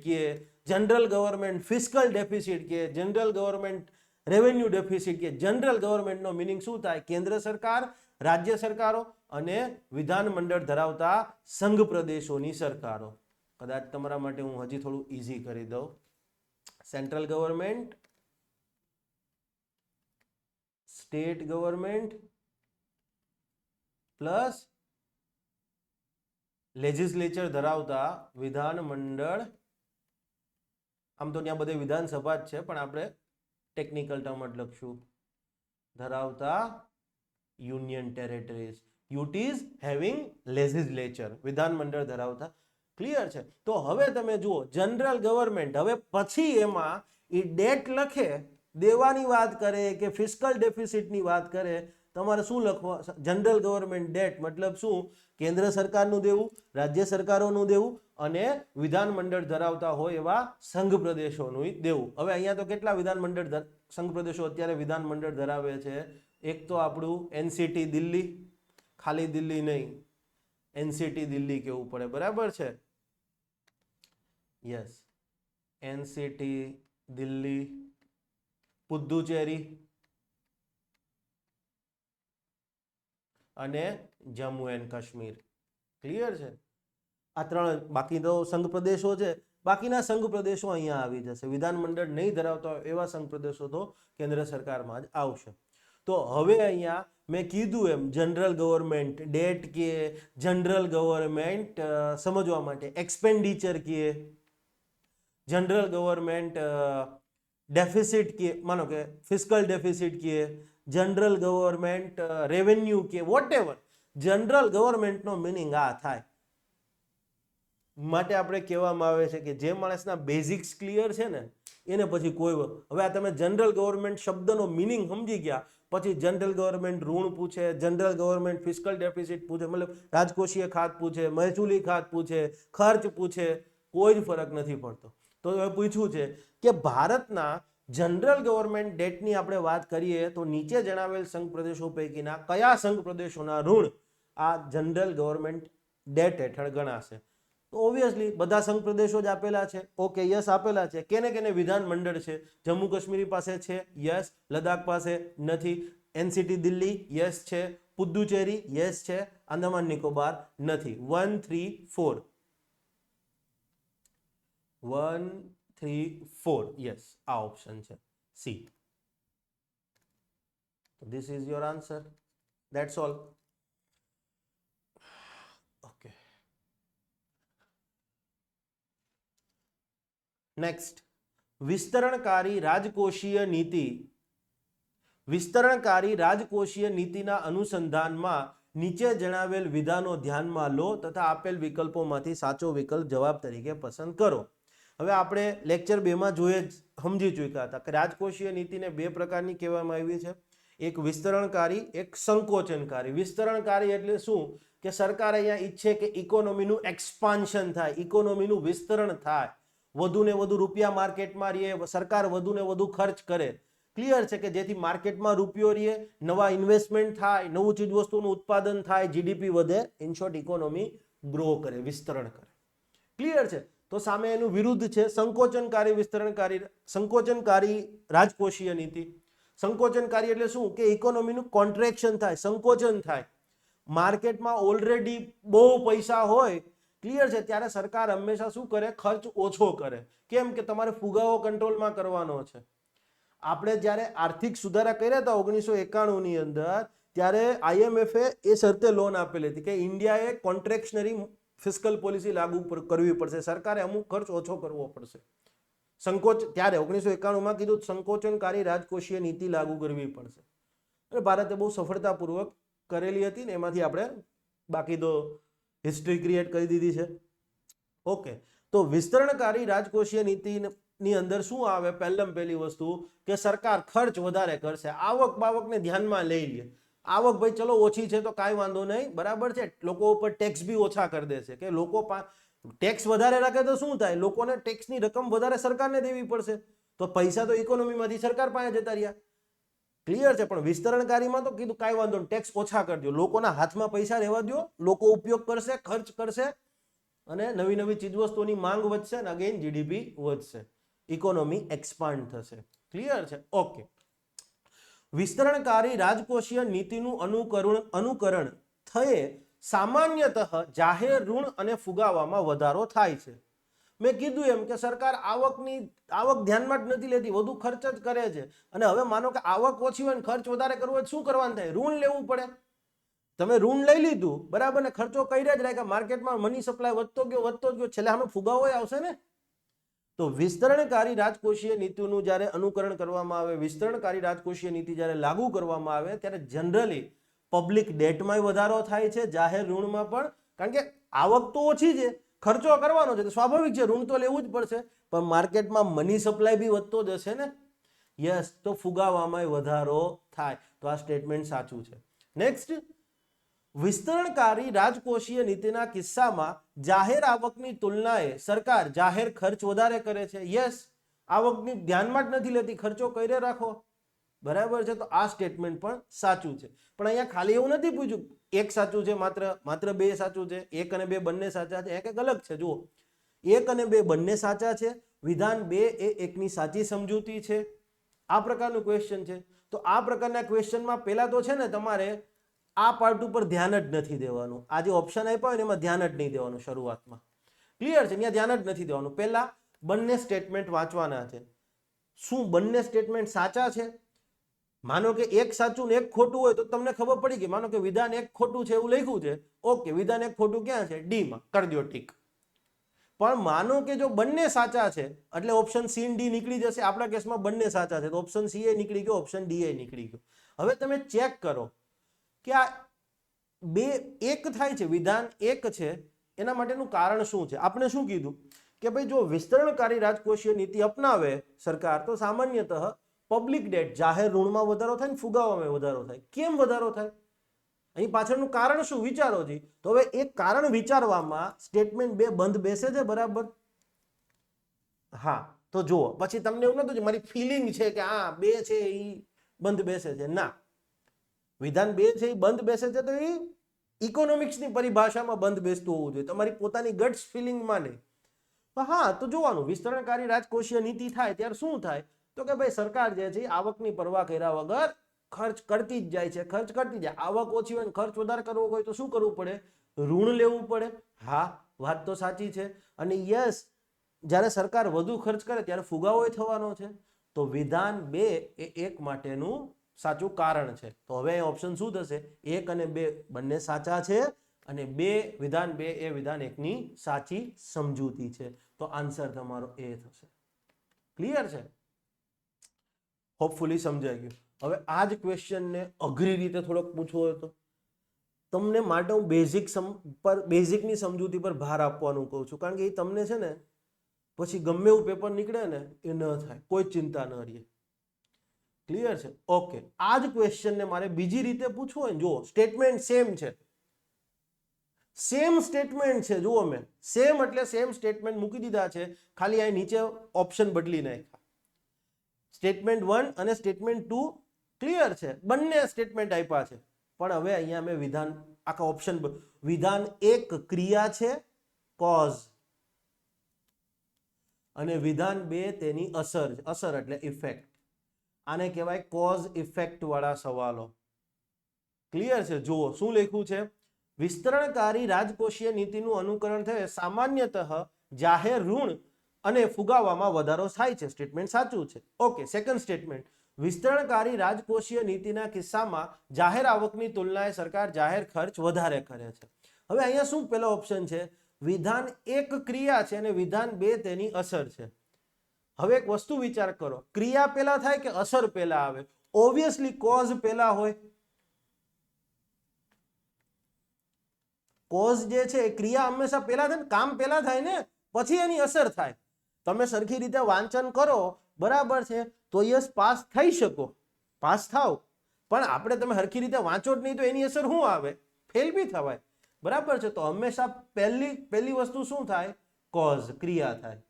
general government fiscal deficit general government revenue deficit general ગવર્મેન્ટનો મિનિંગ શું થાય? કેન્દ્ર સરકાર, રાજ્ય સરકારો અને વિધાનમંડળ ધરાવતા સંઘ પ્રદેશોની સરકારો. કદાચ તમારા માટે હું હજી થોડું ઈઝી કરી દઉં. Central government, state government plus legislature ધરાવતા વિધાનમંડળ, આમ તો ત્યાં બધે વિધાનસભા જ છે પણ આપણે ટેકનિકલ ટર્મ જ લખશું, ધરાવતા યુનિયન ટેરેટરીઝ. યુટ ઇઝ હેવિંગ લેજિસ્લેચર, વિધાનમંડળ ધરાવતા. ક્લિયર છે? તો હવે તમે જુઓ જનરલ ગવર્મેન્ટ, હવે પછી એમાં એ ડેટ લખે, દેવાની વાત કરે કે ફિસ્કલ ડેફિસિટની વાત કરે, તમારે શું લખવા? જનરલ ગવર્મેન્ટ ડેટ મતલબ શું? કેન્દ્ર સરકારનું દેવું, રાજ્ય સરકારોનું દેવું અને વિધાનમંડળ ધરાવતા હોય એવા સંઘ પ્રદેશોનું દેવું. હવે અહીંયા તો કેટલા વિધાનમંડળ સંઘ પ્રદેશો અત્યારે વિધાનમંડળ ધરાવે છે? એક તો આપણું એનસીટી દિલ્હી, ખાલી દિલ્હી નહીં, એનસીટી દિલ્હી કેવું પડે, બરાબર છે? યસ, એનસીટી દિલ્હી, પુદુચેરી અને જમ્મુ એન્ડ કાશ્મીર. ક્લિયર છે? આ ત્રણ બાકી તો સંઘ પ્રદેશો છે. બાકીના સંઘ પ્રદેશો અહીંયા આવી જશે. વિધાનમંડળ નહીં ધરાવતા એવા સંઘ પ્રદેશો તો કેન્દ્ર સરકારમાં જ આવશે. તો હવે અહીંયા મેં કીધું એમ general government debt general government સમજવા માટે એક્સપેન્ડિચર જનરલ ગવર્મેન્ટ ડેફિસિટ માનો કે fiscal deficit general government revenue whatever, general ગવર્મેન્ટનો મિનિંગ આ થાય. માટે આપણે કહેવામાં આવે છે કે જે માણસના બેઝિક્સ ક્લિયર છે ને એને પછી કોઈ, હવે આ તમે જનરલ ગવર્મેન્ટ શબ્દનો મિનિંગ સમજી ગયા પછી જનરલ ગવર્મેન્ટ ઋણ પૂછે, જનરલ ગવર્મેન્ટ ફિસ્કલ ડેફિસિટ પૂછે, મતલબ રાજકોષીય ખાત પૂછે, મહેસૂલી ખાત પૂછે, ખર્ચ પૂછે, કોઈ જ ફરક નથી પડતો. તો હવે પૂછ્યું છે કે ભારતના જનરલ ગવર્મેન્ટ ડેટની આપણે વાત કરીએ તો નીચે જણાવેલ સંઘ પ્રદેશો પૈકીના કયા સંઘ પ્રદેશોના ઋણ આ જનરલ ગવર્મેન્ટ ડેટ હેઠળ ગણાશે? તો ઓબ્વિયસલી બધા સંઘ પ્રદેશો જ આપેલા છે. ઓકે, યસ આપેલા છે. કેને કેને વિધાનમંડળ છે? જમ્મુ કાશ્મીર પાસે છે, યસ. લદ્દાખ પાસે નથી. એનસીટી દિલ્હી, યસ છે. પુદુચેરી, યસ છે. આંદામાન નિકોબાર નથી. 1 3 4 1 3 4 યસ, આ ઓપ્શન છે C. This is your answer. That's all. Okay, next, વિસ્તરણકારી રાજકોષીય નીતિ. વિસ્તરણકારી રાજકોષીય નીતિના અનુસંધાનમાં નીચે જણાવેલ વિધાનો ધ્યાનમાં લો તથા આપેલ વિકલ્પોમાંથી સાચો વિકલ્પ જવાબ તરીકે પસંદ કરો. હવે આપણે લેક્ચર 2 માં સમજી ચૂક્યા હતા કે રાજકોષીય નીતિને બે પ્રકારની કહેવામાં આવી છે. એક વિસ્તરણકારી, એક સંકોચનકારી. વિસ્તરણકારી એટલે શું? કે સરકાર અહીંયા ઈચ્છે કે ઇકોનોમીનું એક્સપાન્શન થાય, ઇકોનોમીનું વિસ્તરણ થાય, વધુ ને વધુ રૂપિયા માર્કેટમાં રહે, સરકાર વધુ ને વધુ ખર્ચ કરે. ક્લિયર છે? કે જેથી માર્કેટમાં રૂપિયો રહે, નવા ઇન્વેસ્ટમેન્ટ થાય, નવું ચીજ વસ્તુનું ઉત્પાદન થાય, જીડીપી વધે, ઇન શોર્ટ ઇકોનોમી ગ્રો કરે, વિસ્તરણ કરે. ક્લિયર છે? તો સામે એનું વિરુદ્ધ છે સંકોચનકારી વિસ્તરણકારી, સંકોચનકારી રાજકોષીય નીતિ. સંકોચનકારી એટલે શું? કે ઇકોનોમીનું કોન્ટ્રેક્શન થાય, સંકોચન થાય. માર્કેટમાં ઓલરેડી બહુ પૈસા હોય, ક્લિયર છે, ત્યારે સરકાર હંમેશા શું કરે, ખર્ચ ઓછો કરે. કેમ કે તમારે ફુગાવો કંટ્રોલમાં કરવાનો છે. આપણે જ્યારે આર્થિક સુધારા કર્યા હતા 1991 ની અંદર, ત્યારે IMF એ શરતે લોન આપેલી હતી કે ઇન્ડિયાએ કોન્ટ્રેક્શનરી ફિસ્કલ પોલિસી લાગુ કરવી પડશે, સરકારે અમુક ખર્ચ ઓછો કરવો પડશે. ત્યારે 1991માં કીધું સંકોચનકારી રાજકોષીય નીતિ લાગુ કરવી પડશે. અને ભારતે બહુ સફળતાપૂર્વક કરેલી હતી ને, એમાંથી આપણે બાકી તો હિસ્ટ્રી ક્રિએટ કરી દીધી છે. ઓકે, તો વિસ્તરણકારી રાજકોષીય નીતિની અંદર શું આવે? પહેલી વસ્તુ કે સરકાર ખર્ચ વધારે કરશે, આવક બાવકને ધ્યાનમાં લઈ લે. આવક ભાઈ ચલો ઓછી છે તો કાંઈ વાંધો નહીં, બરાબર છે, લોકો ઉપર ટેક્સ બી ઓછા કરી દેશે. કે લોકો ટેક્સ વધારે રાખે તો શું થાય? લોકોને ટેક્સની રકમ વધારે સરકારને દેવી પડશે, તો પૈસા તો ઇકોનોમીમાંથી સરકાર પાસે જતા રહ્યા. ક્લિયર છે. પણ વિસ્તરણકારીમાં તો કીધું કાંઈ વાંધો નહીં, ટેક્સ ઓછા કરી દો, લોકોના હાથમાં પૈસા રહેવા દો, લોકો ઉપયોગ કરશે, ખર્ચ કરશે, અને નવી નવી ચીજવસ્તુઓની માંગ વધશે અને અગેન GDP વધશે, ઇકોનોમી એક્સપાન્ડ થશે. ક્લિયર છે? ઓકે. વિસ્તરણકારી રાજકોષીય નીતિનું અનુકરણ થયે સામાન્યતઃ જાહેર ઋણ અને ફુગાવામાં વધારો થાય છે. મેં કીધું એમ કે સરકાર આવક ધ્યાનમાં જ નથી લેતી, વધુ ખર્ચ જ કરે છે. અને હવે માનો કે આવક ઓછી હોય ને ખર્ચ વધારે કરવો હોય, શું કરવાનું થાય? ઋણ લેવું પડે. તમે ઋણ લઈ લીધું, બરાબર, ને ખર્ચો કર્યા જ રાખ્યા, માર્કેટમાં મની સપ્લાય વધતો ગયો, છેલ્લે આનો ફુગાવો આવશે ને. તો વિસ્તરણકારી રાજકોષીય નીતિનું જ્યારે અનુકરણ કરવામાં આવે, વિસ્તરણકારી રાજકોષીય નીતિ જ્યારે લાગુ કરવામાં આવે, ત્યારે જનરલી પબ્લિક ડેટમાં વધારો થાય છે, જાહેર ઋણમાં પણ. કારણ કે આવક તો ઓછી છે, ખર્ચો કરવાનો છે, તો સ્વાભાવિક છે, ઋણ તો લેવું જ પડશે. પણ માર્કેટમાં મની સપ્લાય બી વધતો જશે ને. યસ, તો ફુગાવામાં વધારો થાય. તો આ સ્ટેટમેન્ટ સાચું છે. નેક્સ્ટ, વિસ્તરણકારી રાજકોષીય નીતિના કિસ્સામાં જાહેર આવકની તુલનાએ સરકાર જાહેર ખર્ચ વધારે કરે છે. યસ, આવકની ધ્યાનમાં જ નથી લેતી, ખર્ચો કર્યો રાખો, બરાબર છે. તો આ સ્ટેટમેન્ટ પણ સાચું છે. પણ અહીંયા ખાલી એવું નથી પૂછ્યું એક સાચું છે, માત્ર બે સાચું છે, એક અને બે બંને સાચા છે, એક અલગ છે. જુઓ, એક અને બે બંને સાચા છે, વિધાન 2 એ એકની સાચી સમજૂતી છે. આ પ્રકારનું ક્વેશ્ચન છે. તો આ પ્રકારના ક્વેશ્ચનમાં પહેલા તો છે ને તમારે આ પાર્ટ ઉપર ધ્યાન જ નથી દેવાનું. આ જે ઓપ્શન આપ્યા હોય ને એમાં ધ્યાન જ નહીં દેવાનું શરૂઆતમાં. ક્લિયર છે? ત્યાં ધ્યાન જ નથી દેવાનું. પહેલા બંને સ્ટેટમેન્ટ વાંચવાના છે. શું બંને સ્ટેટમેન્ટ સાચા છે? માનો કે એક સાચું ને એક ખોટું હોય તો તમને ખબર પડી ગઈ. માનો કે વિધાન એક ખોટું છે એવું લખ્યું છે, ઓકે, વિધાન એક ખોટું ક્યાં છે? ડી માં, કરી દો ટીક. પણ માનો કે જો બંને સાચા છે એટલે ઓપ્શન સી અને ડી નીકળી જશે. આપણા કેસમાં બંને સાચા છે તો ઓપ્શન સી એ નીકળી ગયો, ઓપ્શન ડી એ નીકળી ગયો. હવે તમે ચેક કરો કે આ એક થાય છે, વિધાન એક છે, એના માટેનું કારણ શું છે? આપણે શું કીધું કે ભાઈ જો વિસ્તરણકારી રાજકોષીય નીતિ અપનાવે સરકાર તો સામાન્યતઃ પબ્લિક ડેટ જાહેર ઋણમાં વધારો થાય ને ફુગાવામાં વધારો થાય. કેમ વધારો થાય? અહીં પાછળનું કારણ શું? વિચારો જી. તો હવે એક કારણ વિચારવામાં સ્ટેટમેન્ટ 2 બંધ બેસે છે, બરાબર? હા, તો જુઓ, પછી તમને એવું નતું મારી ફિલિંગ છે કે આ 2 છે એ બંધ બેસે છે. ના, વિધાન 2 છે એ બંધ બેસે છે તો એ ઇકોનોમિક્સની પરિભાષામાં બંધ બેસતું હોવું જોઈએ, તમારી પોતાની ગટ્સ ફિલિંગમાં નહીં. હા, તો જોવાનું વિસ્તરણકારી રાજકોષીય નીતિ થાય ત્યારે શું થાય? તો કે ભાઈ સરકાર જે છે આવકની પરવા કર્યા વગર ખર્ચ કરતી જ જાય છે, ખર્ચ કરતી જાય. આવક ઓછી હોય ને ખર્ચ વધારે કરવો હોય તો શું કરવું પડે? ઋણ લેવું પડે. હા, વાત તો સાચી છે. અને યસ, જ્યારે સરકાર વધુ ખર્ચ કરે ત્યારે ફુગાવો થવાનો છે. તો વિધાન 2 એ એક માટેનું સાચું કારણ છે. તો હવે ઓપ્શન શું થશે? 1 અને 2 બંને સાચા છે અને વિધાન 2 એ વિધાન 1 ની સાચી સમજૂતી છે. તો આન્સર તમારો એ થશે. ક્લિયર છે? હોપફુલી સમજાઈ ગયું. હવે આ જ ક્વેશ્ચનને અઘરી રીતે થોડોક પૂછવો હોય તો તમને માટે હું બેઝિકની સમજૂતી પર ભાર આપવાનું કહું છું. કારણ કે એ તમને છે ને પછી ગમે એવું પેપર નીકળે ને એ ન થાય, કોઈ ચિંતા ન રહે. ક્લિયર છે? ઓકે. આ જ ક્વેશ્ચનને મારે બીજી રીતે પૂછવો હોય, જુઓ સ્ટેટમેન્ટ સેમ છે, સેમ સ્ટેટમેન્ટ છે. જુઓ, મેં સેમ એટલે સેમ સ્ટેટમેન્ટ મૂકી દીધા છે, ખાલી અહીં નીચે ઓપ્શન બદલી નાખ્યા. સ્ટેટમેન્ટ 1 અને સ્ટેટમેન્ટ 2 ક્લિયર છે, બંને સ્ટેટમેન્ટ આપ્યા છે. પણ હવે અહીંયા મેં વિધાન આખા ઓપ્શન વિધાન 1 ક્રિયા છે, કોઝ, અને વિધાન 2 તેની અસર, અસર એટલે ઇફેક્ટ. આને કહેવાય કોઝ ઇફેક્ટ વાળા સવાલો. ક્લિયર છે? જુઓ શું લખ્યું છે, વિસ્તરણકારી રાજકોષીય નીતિનું અનુકરણ થયે સામાન્યતઃ જાહેર ઋણ અને ફુગાવામાં વધારો થાય છે. સ્ટેટમેન્ટ સાચું છે. ઓકે, સેકન્ડ સ્ટેટમેન્ટ, વિસ્તરણકારી રાજકોષીય નીતિના કિસ્સામાં જાહેર આવકની તુલનાએ સરકાર જાહેર ખર્ચ વધારે કરે છે. હવે અહીંયા શું પેલો ઓપ્શન છે, વિધાન 1 ક્રિયા છે અને વિધાન 2 તેની અસર છે. હવે એક વસ્તુ વિચાર કરો, ક્રિયા પહેલા થાય કે અસર પહેલા આવે? ઓબ્વિયસલી કોઝ પહેલા હોય. કોઝ જે છે એ ક્રિયા હંમેશા પહેલા થાય ને, કામ પહેલા થાય ને, પછી એની અસર થાય. તમે સરખી રીતે વાંચન કરો, બરાબર છે, તો યસ પાસ થઈ શકો, પાસ થાવ. પણ આપણે તમે સરખી રીતે વાંચો જ નહીં તો એની અસર શું આવે? ફેલ બી થવાય. બરાબર છે? તો હંમેશા પહેલી વસ્તુ શું થાય? કોઝ, ક્રિયા થાય.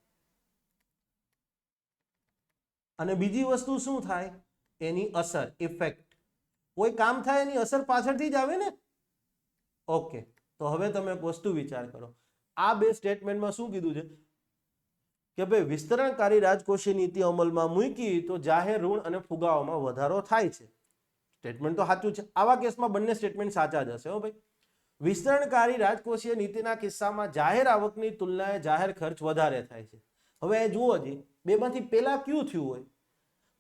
અને બીજી વસ્તુ શું થાય? એની અસર, ઇફેક્ટ. કોઈ કામ થાય એની અસર પાછળથી જ આવે ને. ઓકે, તો હવે તમે એક વસ્તુ વિચાર કરો, આ બે સ્ટેટમેન્ટમાં શું કીધું છે કે ભાઈ વિસ્તરણકારી રાજકોષીય નીતિ અમલમાં મૂકી તો જાહેર ઋણ અને ફુગાવામાં વધારો થાય છે. સ્ટેટમેન્ટ તો સાચું છે. આવા કેસમાં બંને સ્ટેટમેન્ટ સાચા જ હશે. હો ભાઈ, વિસ્તરણકારી રાજકોષીય નીતિના કિસ્સામાં જાહેર આવકની તુલનાએ જાહેર ખર્ચ વધારે થાય છે. હવે જુઓ જી, બેમાંથી પેલા કયું થયું હોય?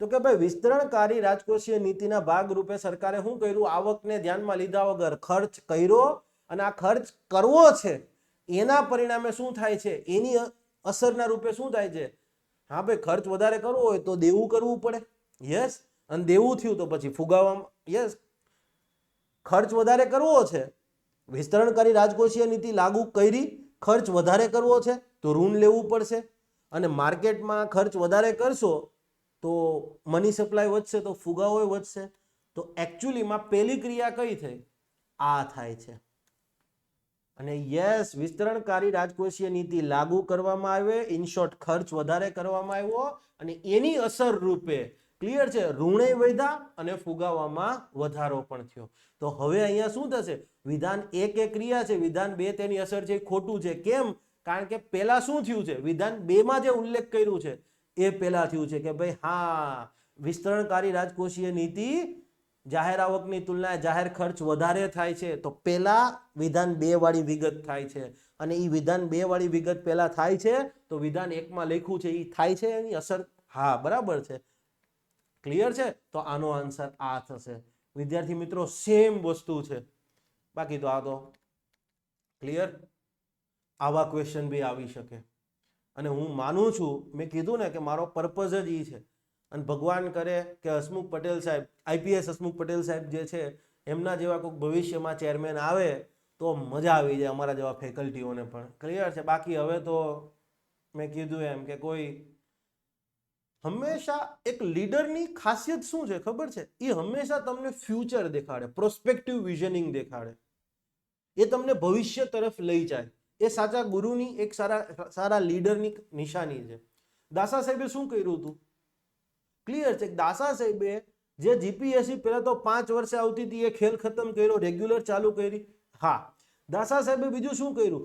તો કે ભાઈ વિસ્તરણકારી રાજકોષીય નીતિના ભાગરૂપે સરકારે શું કર્યું? આવકને ધ્યાનમાં લીધા વગર ખર્ચ કર્યો, અને આ ખર્ચ કરવો છે એના પરિણામે શું થાય છે? એની અસરના રૂપે શું થાય છે? હા ભાઈ, ખર્ચ વધારે કરવો હોય તો દેવું કરવું પડે. યસ, અને દેવું થયું તો પછી ફુગાવામાં. યસ, ખર્ચ વધારે કરવો છે, વિસ્તરણકારી રાજકોષીય નીતિ લાગુ કરી, ખર્ચ વધારે કરવો છે તો ઋણ લેવું પડશે, અને માર્કેટમાં ખર્ચ વધારે કરશો તો મની સપ્લાય વધશે તો ફુગાવો વધશે. તો એકચ્યુઅલીમાં પહેલી ક્રિયા કઈ થઈ? આ થાય છે. અને યસ, વિસ્તરણકારી રાજકોષીય નીતિ લાગુ કરવામાં આવે, ઇન શોર્ટ ખર્ચ વધારે કરવામાં આવ્યો, અને એની અસર રૂપે ક્લિયર છે, ઋણે વધ્યા અને ફુગાવામાં વધારો પણ થયો. તો હવે અહીંયા શું થશે? વિધાન 1 એ ક્રિયા છે, વિધાન 2 તેની અસર છે. ખોટું છે. કેમ? કારણ કે પેલા શું થયું છે? વિધાન 2 માં જે ઉલ્લેખ કર્યું છે એ પેલા થયું છે કે ભાઈ હા, વિસ્તરણકારી રાજકોષીય નીતિ જાહેર આવકની તુલનાએ જાહેર ખર્ચ વધારે થાય છે. તો પેલા વિધાન 2 વાળી વિગત થાય છે, અને એ વિધાન 2 વાળી વિગત પેલા થાય છે તો વિધાન 1 માં લખ્યું છે એ થાય છે એની અસર. હા, બરાબર છે. ક્લિયર છે? તો આનો આન્સર આ થશે. વિદ્યાર્થી મિત્રો, સેમ વસ્તુ છે. બાકી તો આ તો ક્લિયર. આવા ક્વેશ્ચન બી આવી શકે, અને હું માનું છું, મેં કીધું ને કે મારો પર્પઝ જ એ છે. અને ભગવાન કરે કે હસમુખ પટેલ સાહેબ, આઈપીએસ હસમુખ પટેલ સાહેબ જે છે, એમના જેવા કોઈક ભવિષ્યમાં ચેરમેન આવે તો મજા આવી જાય અમારા જેવા ફેકલ્ટીઓને પણ. ક્લિયર છે? બાકી હવે તો મેં કીધું એમ કે કોઈ હંમેશા એક લીડરની ખાસિયત શું છે ખબર છે? એ હંમેશા તમને ફ્યુચર દેખાડે, પ્રોસ્પેક્ટિવ વિઝનિંગ દેખાડે. એ તમને ભવિષ્ય તરફ લઈ જાય. એ સાચા ગુરુની, એક સારા લીડરની નિશાની છે. દાસા સાહેબે શું કર્યું હતું? ક્લિયર છે? દાસા સાહેબે જે જીપીએસસી પહેલા તો 5 વર્ષે આવતી હતી એ ખેલ ખતમ કર્યો, રેગ્યુલર ચાલુ કરી. હા, દાસા સાહેબે બીજું શું કર્યું?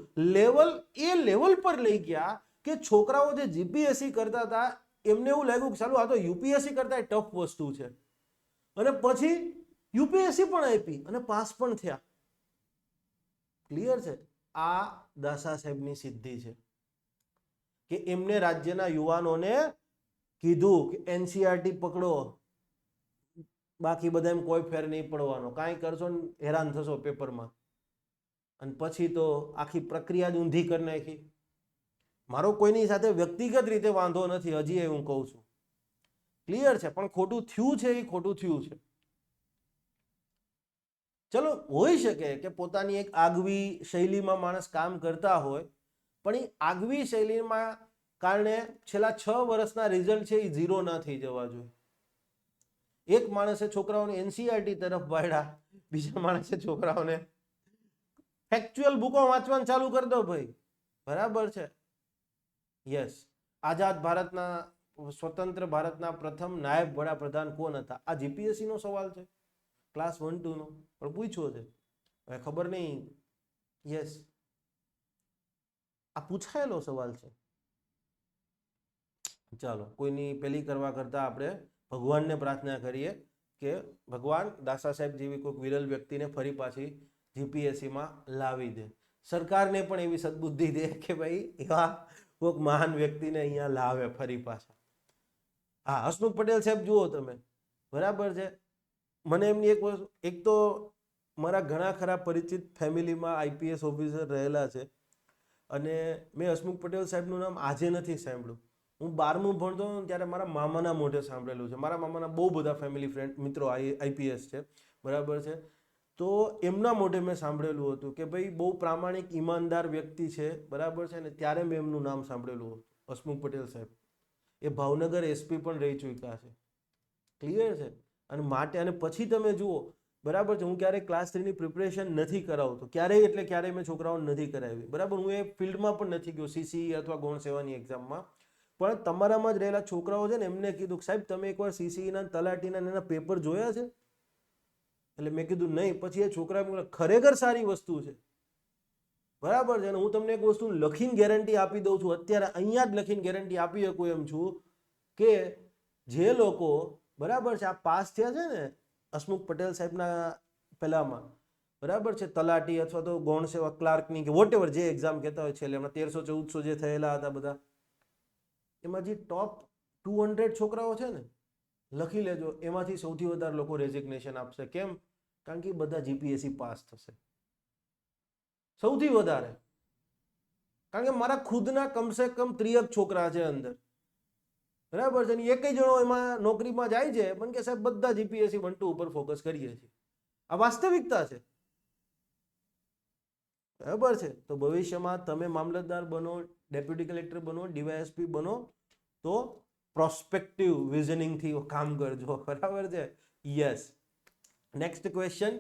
લેવલ પર લઈ ગયા કે છોકરાઓ જે જીપીએસસી કરતા હતા એમને એવું લાગ્યું કે ચાલો આ તો યુપીએસસી કરતા ટફ વસ્તુ છે, અને પછી યુપીએસસી પણ આપી અને પાસ પણ થયા. ક્લિયર છે? આ દાસા સાહેબની સિદ્ધિ છે કે એમને રાજ્યના યુવાનોને કીધું કે એનસીઆરટી પકડો, બાકી બધા એમ કોઈ ફેર નહીં પડવાનો, કાંઈ કરશો ને હેરાન થશો પેપરમાં. અને પછી તો આખી પ્રક્રિયા જ ઊંધી કરી નાખી. મારો કોઈની સાથે વ્યક્તિગત રીતે વાંધો નથી, હજી હું કહું છું. ક્લિયર છે? પણ ખોટું થયું છે, એ ખોટું થયું છે. ચલો, હોઈ શકે કે પોતાની એક આગવી શૈલીમાં માણસ કામ કરતા હોય, પણ એ આગવી શૈલીમાં કારણે છેલ્લા 6 વર્ષના રિઝલ્ટ છે એ 0 ના થઈ જવા જોઈએ. એક માણસે છોકરાઓને એનસીઆરટી તરફ વાળ્યા, બીજા માણસે છોકરાઓને ફેક્ચ્યુઅલ બુકો વાંચવાનું ચાલુ કરી દો ભાઈ. બરાબર છે? યસ. આઝાદ ભારતના, સ્વતંત્ર ભારતના પ્રથમ નાયબ વડાપ્રધાન કોણ હતા? આ જીપીએસસી નો સવાલ છે, ક્લાસ 1-2 નો પણ પૂછ્યો છે. હવે ખબર નહીં. યસ, આ પૂછાયેલો સવાલ છે. ચાલો, કોઈની પેલી કરવા કરતા આપણે ભગવાનને પ્રાર્થના કરીએ કે ભગવાન દાસા સાહેબ જેવી કોઈક વિરલ વ્યક્તિને ફરી પાછી જીપીએસસીમાં લાવી દે, સરકારને પણ એવી સદબુદ્ધિ દે કે ભાઈ એવા કોઈક મહાન વ્યક્તિને અહીંયા લાવે ફરી પાછા. હા, હસમુખ પટેલ સાહેબ જુઓ તમે, બરાબર છે. મને એમની એક તો મારા ઘણા ખરા પરિચિત ફેમિલીમાં આઈપીએસ ઓફિસર રહેલા છે અને મેં હસમુખ પટેલ સાહેબનું નામ આજે નથી સાંભળ્યું. હું 12મું ભણતો હતો ત્યારે મારા મામાના મોઢે સાંભળેલું છે. મારા મામાના બહુ બધા ફેમિલી ફ્રેન્ડ મિત્રો આઈપીએસ છે, બરાબર છે. તો એમના મોઢે મેં સાંભળેલું હતું કે ભાઈ બહુ પ્રામાણિક ઈમાનદાર વ્યક્તિ છે, બરાબર છે. ને ત્યારે મેં એમનું નામ સાંભળેલું હતું, હસમુખ પટેલ સાહેબ. એ ભાવનગર એસપી પણ રહી ચૂક્યા છે, ક્લિયર છે. અને માટે અને પછી તમે જુઓ, બરાબર છે, હું ક્યારેય ક્લાસ 3ની પ્રિપરેશન નથી કરાવતો, ક્યારેય એટલે ક્યારેય મેં છોકરાઓને નથી કરાવી, બરાબર. હું એ ફિલ્ડમાં પણ નથી ગયો સીસીઈ અથવા ગૌણ સેવાની એક્ઝામમાં. પણ તમારામાં જ રહેલા છોકરાઓ છે ને, એમને કીધું સાહેબ તમે એકવાર સીસીઈના તલાટીના એના પેપર જોયા છે? એટલે મેં કીધું નહીં. પછી એ છોકરા ખરેખર સારી વસ્તુ છે, બરાબર છે. હું તમને એક વસ્તુ લખીને ગેરંટી આપી દઉં છું, અત્યારે અહીંયા જ લખીને ગેરંટી આપી શકું એમ છું કે જે લોકો, બરાબર છે, આ પાસ થયા છે ને હસમુખ પટેલ સાહેબના પેલામાં, બરાબર છે, તલાટી અથવા તો ગૌણ સેવા ક્લાર્કની કે વોટ એવર જે એક્ઝામ કહેતા હોય છે, એટલે એમાં 1300-1400 જે થયેલા હતા બધા, એમાં જે ટોપ 200 છોકરાઓ છે ને, લખી લેજો, એમાંથી સૌથી વધારે લોકો રેઝિગ્નેશન આપશે. કેમ? કારણ કે બધા જીપીએસસી પાસ થશે સૌથી વધારે. કારણ કે મારા ખુદના કમસે કમ 30 છોકરા છે અંદર, બરાબર છે. એક જણો એમાં નોકરીમાં જાય છે, પણ કે સાહેબ બધા જીપીએસસી 1-2 ઉપર ફોકસ કરીએ છીએ. આ વાસ્તવિકતા છે, બરાબર છે. તો ભવિષ્યમાં તમે મામલતદાર બનો, ડેપ્યુટી કલેક્ટર બનો, ડીવાયએસપી બનો, તો પ્રોસ્પેક્ટિવ વિઝનિંગથી કામ કરજો, બરાબર છે. યસ. નેક્સ્ટ ક્વેશ્ચન,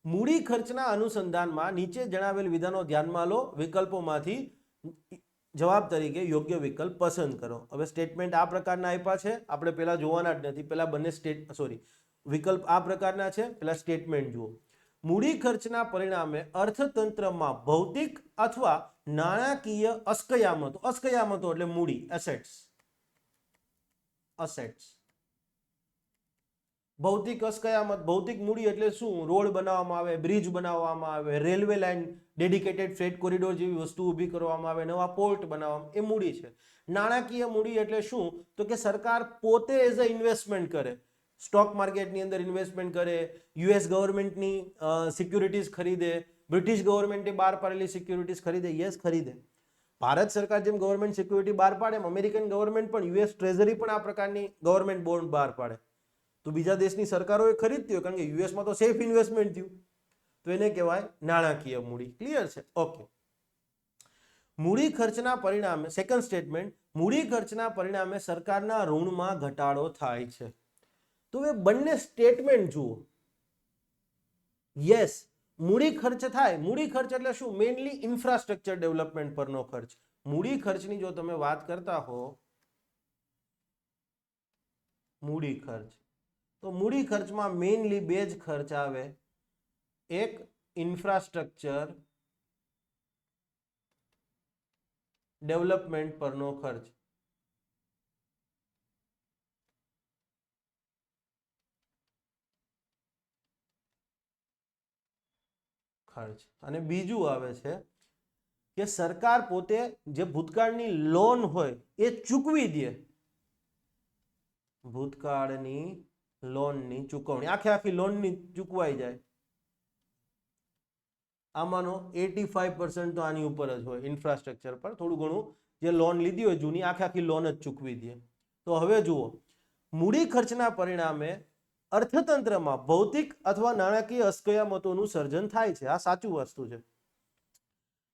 મૂડી ખર્ચના અનુસંધાનમાં નીચે જણાવેલ વિધાનો ધ્યાનમાં લો, વિકલ્પોમાંથી જવાબ તરીકે યોગ્ય વિકલ્પ પસંદ કરો. હવે સ્ટેટમેન્ટ આ પ્રકારના આપ્યા છે, આપણે પહેલા જોવાના જ નથી, પહેલા બંને વિકલ્પ આ પ્રકારના છે, પહેલા સ્ટેટમેન્ટ જુઓ. મૂડી ખર્ચના પરિણામે અર્થતંત્રમાં ભૌતિક અથવા નાણાકીય અસ્કયામતો એટલે મૂડી, અસેટ્સ. ભૌતિક અસ્કયામત, ભૌતિક મૂડી એટલે શું? રોડ બનાવવામાં આવે, બ્રિજ બનાવવામાં આવે, railway line, dedicated freight corridor જેવી વસ્તુ ઊભી કરવામાં આવે, નવા પોર્ટ બનાવવામાં, એ મૂડી છે. નાણાકીય મૂડી એટલે શું? તો કે સરકાર પોતે એઝ અ ઇન્વેસ્ટમેન્ટ કરે, સ્ટોક માર્કેટની અંદર ઇન્વેસ્ટમેન્ટ કરે, યુએસ ગવર્મેન્ટની સિક્યુરિટીઝ ખરીદે, બ્રિટિશ ગવર્મેન્ટે બહાર પાડેલી સિક્યુરિટીઝ ખરીદે, યસ ખરીદે. ભારત સરકાર જેમ ગવર્મેન્ટ સિક્યુરિટી બહાર પાડે, અમેરિકન ગવર્મેન્ટ પણ, યુએસ ટ્રેઝરી પણ આ પ્રકારની ગવર્મેન્ટ બોન્ડ બહાર પાડે. તો બીજા દેશની સરકારોએ ખરીદતી હોય, કારણ કે યુએસમાં તો સેફ ઇન્વેસ્ટમેન્ટ થયું, તો એને કહેવાય નાણાકીય મૂડી. ક્લિયર છે? ઓકે. મૂડી ખર્ચના પરિણામે, સેકન્ડ સ્ટેટમેન્ટ, મૂડી ખર્ચના પરિણામે સરકારના ઋણમાં ઘટાડો થાય છે. તો હવે બંને સ્ટેટમેન્ટ જુઓ. યસ, મૂડી ખર્ચ થાય. મૂડી ખર્ચ એટલે શું? મેઇનલી ઇન્ફ્રાસ્ટ્રક્ચર ડેવલપમેન્ટ પરનો ખર્ચ. મૂડી ખર્ચની જો તમે વાત કરતા હો, મૂડી ખર્ચ, તો મૂડી ખર્ચમાં મેઇનલી બે જ ખર્ચ આવે. એક ઇન્ફ્રાસ્ટ્રક્ચર ડેવલપમેન્ટ પરનો ખર્ચ, અને બીજું આવે છે કે સરકાર પોતે જે ભૂતકાળની લોન હોય એ ચૂકવી દે. ભૂતકાળની લોનની ચૂકવણી, આખી લોનની ચૂકવાઈ જાય. આમાંનો 85% તો આની ઉપર જ હોય, ઇન્ફ્રાસ્ટ્રક્ચર પર. થોડું ઘણું જે લોન લીધી હોય જૂની, આખી લોન જ ચૂકવી દે. તો હવે જુઓ, મૂડી ખર્ચના પરિણામે અર્થતંત્રમાં ભૌતિક અથવા નાણાકીય અસ્કયામતોનું સર્જન થાય છે. આ સાચું વસ્તુ છે.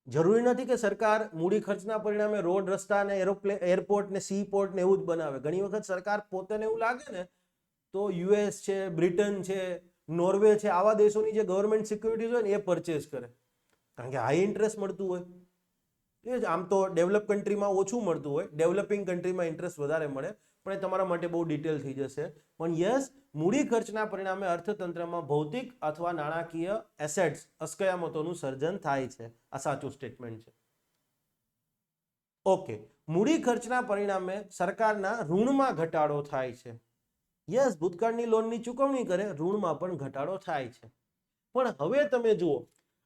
જરૂરી નથી કે સરકાર મૂડી ખર્ચના પરિણામે રોડ, રસ્તા ને એરપોર્ટ ને સી પોર્ટ ને એવું જ બનાવે. ઘણી વખત સરકાર પોતાને એવું લાગે ને તો યુએસ છે, બ્રિટન છે, નોર્વે છે, આવા દેશોની જે ગવર્મેન્ટ સિક્યુરિટીઝ હોય ને એ પરચેસ કરે, કારણ કે હાઈ ઇન્ટરેસ્ટ મળતું હોય. એ જ, આમ તો ડેવલપ કન્ટ્રીમાં ઓછું મળતું હોય, ડેવલપિંગ કન્ટ્રીમાં ઇન્ટરેસ્ટ વધારે મળે, પણ એ તમારા માટે બહુ ડિટેલ થઈ જશે. પણ યસ, મૂડી ખર્ચના પરિણામે અર્થતંત્રમાં ભૌતિક અથવા નાણાકીય એસેટ્સ, અસ્કયામતોનું સર્જન થાય છે. આ સાચું સ્ટેટમેન્ટ છે. ઓકે. મૂડી ખર્ચના પરિણામે સરકારના ઋણમાં ઘટાડો થાય છે. યસ, ભૂતકાળની લોનની ચૂકવણી કરે, ઋણમાં પણ ઘટાડો થાય છે. પણ હવે તમે જુઓ,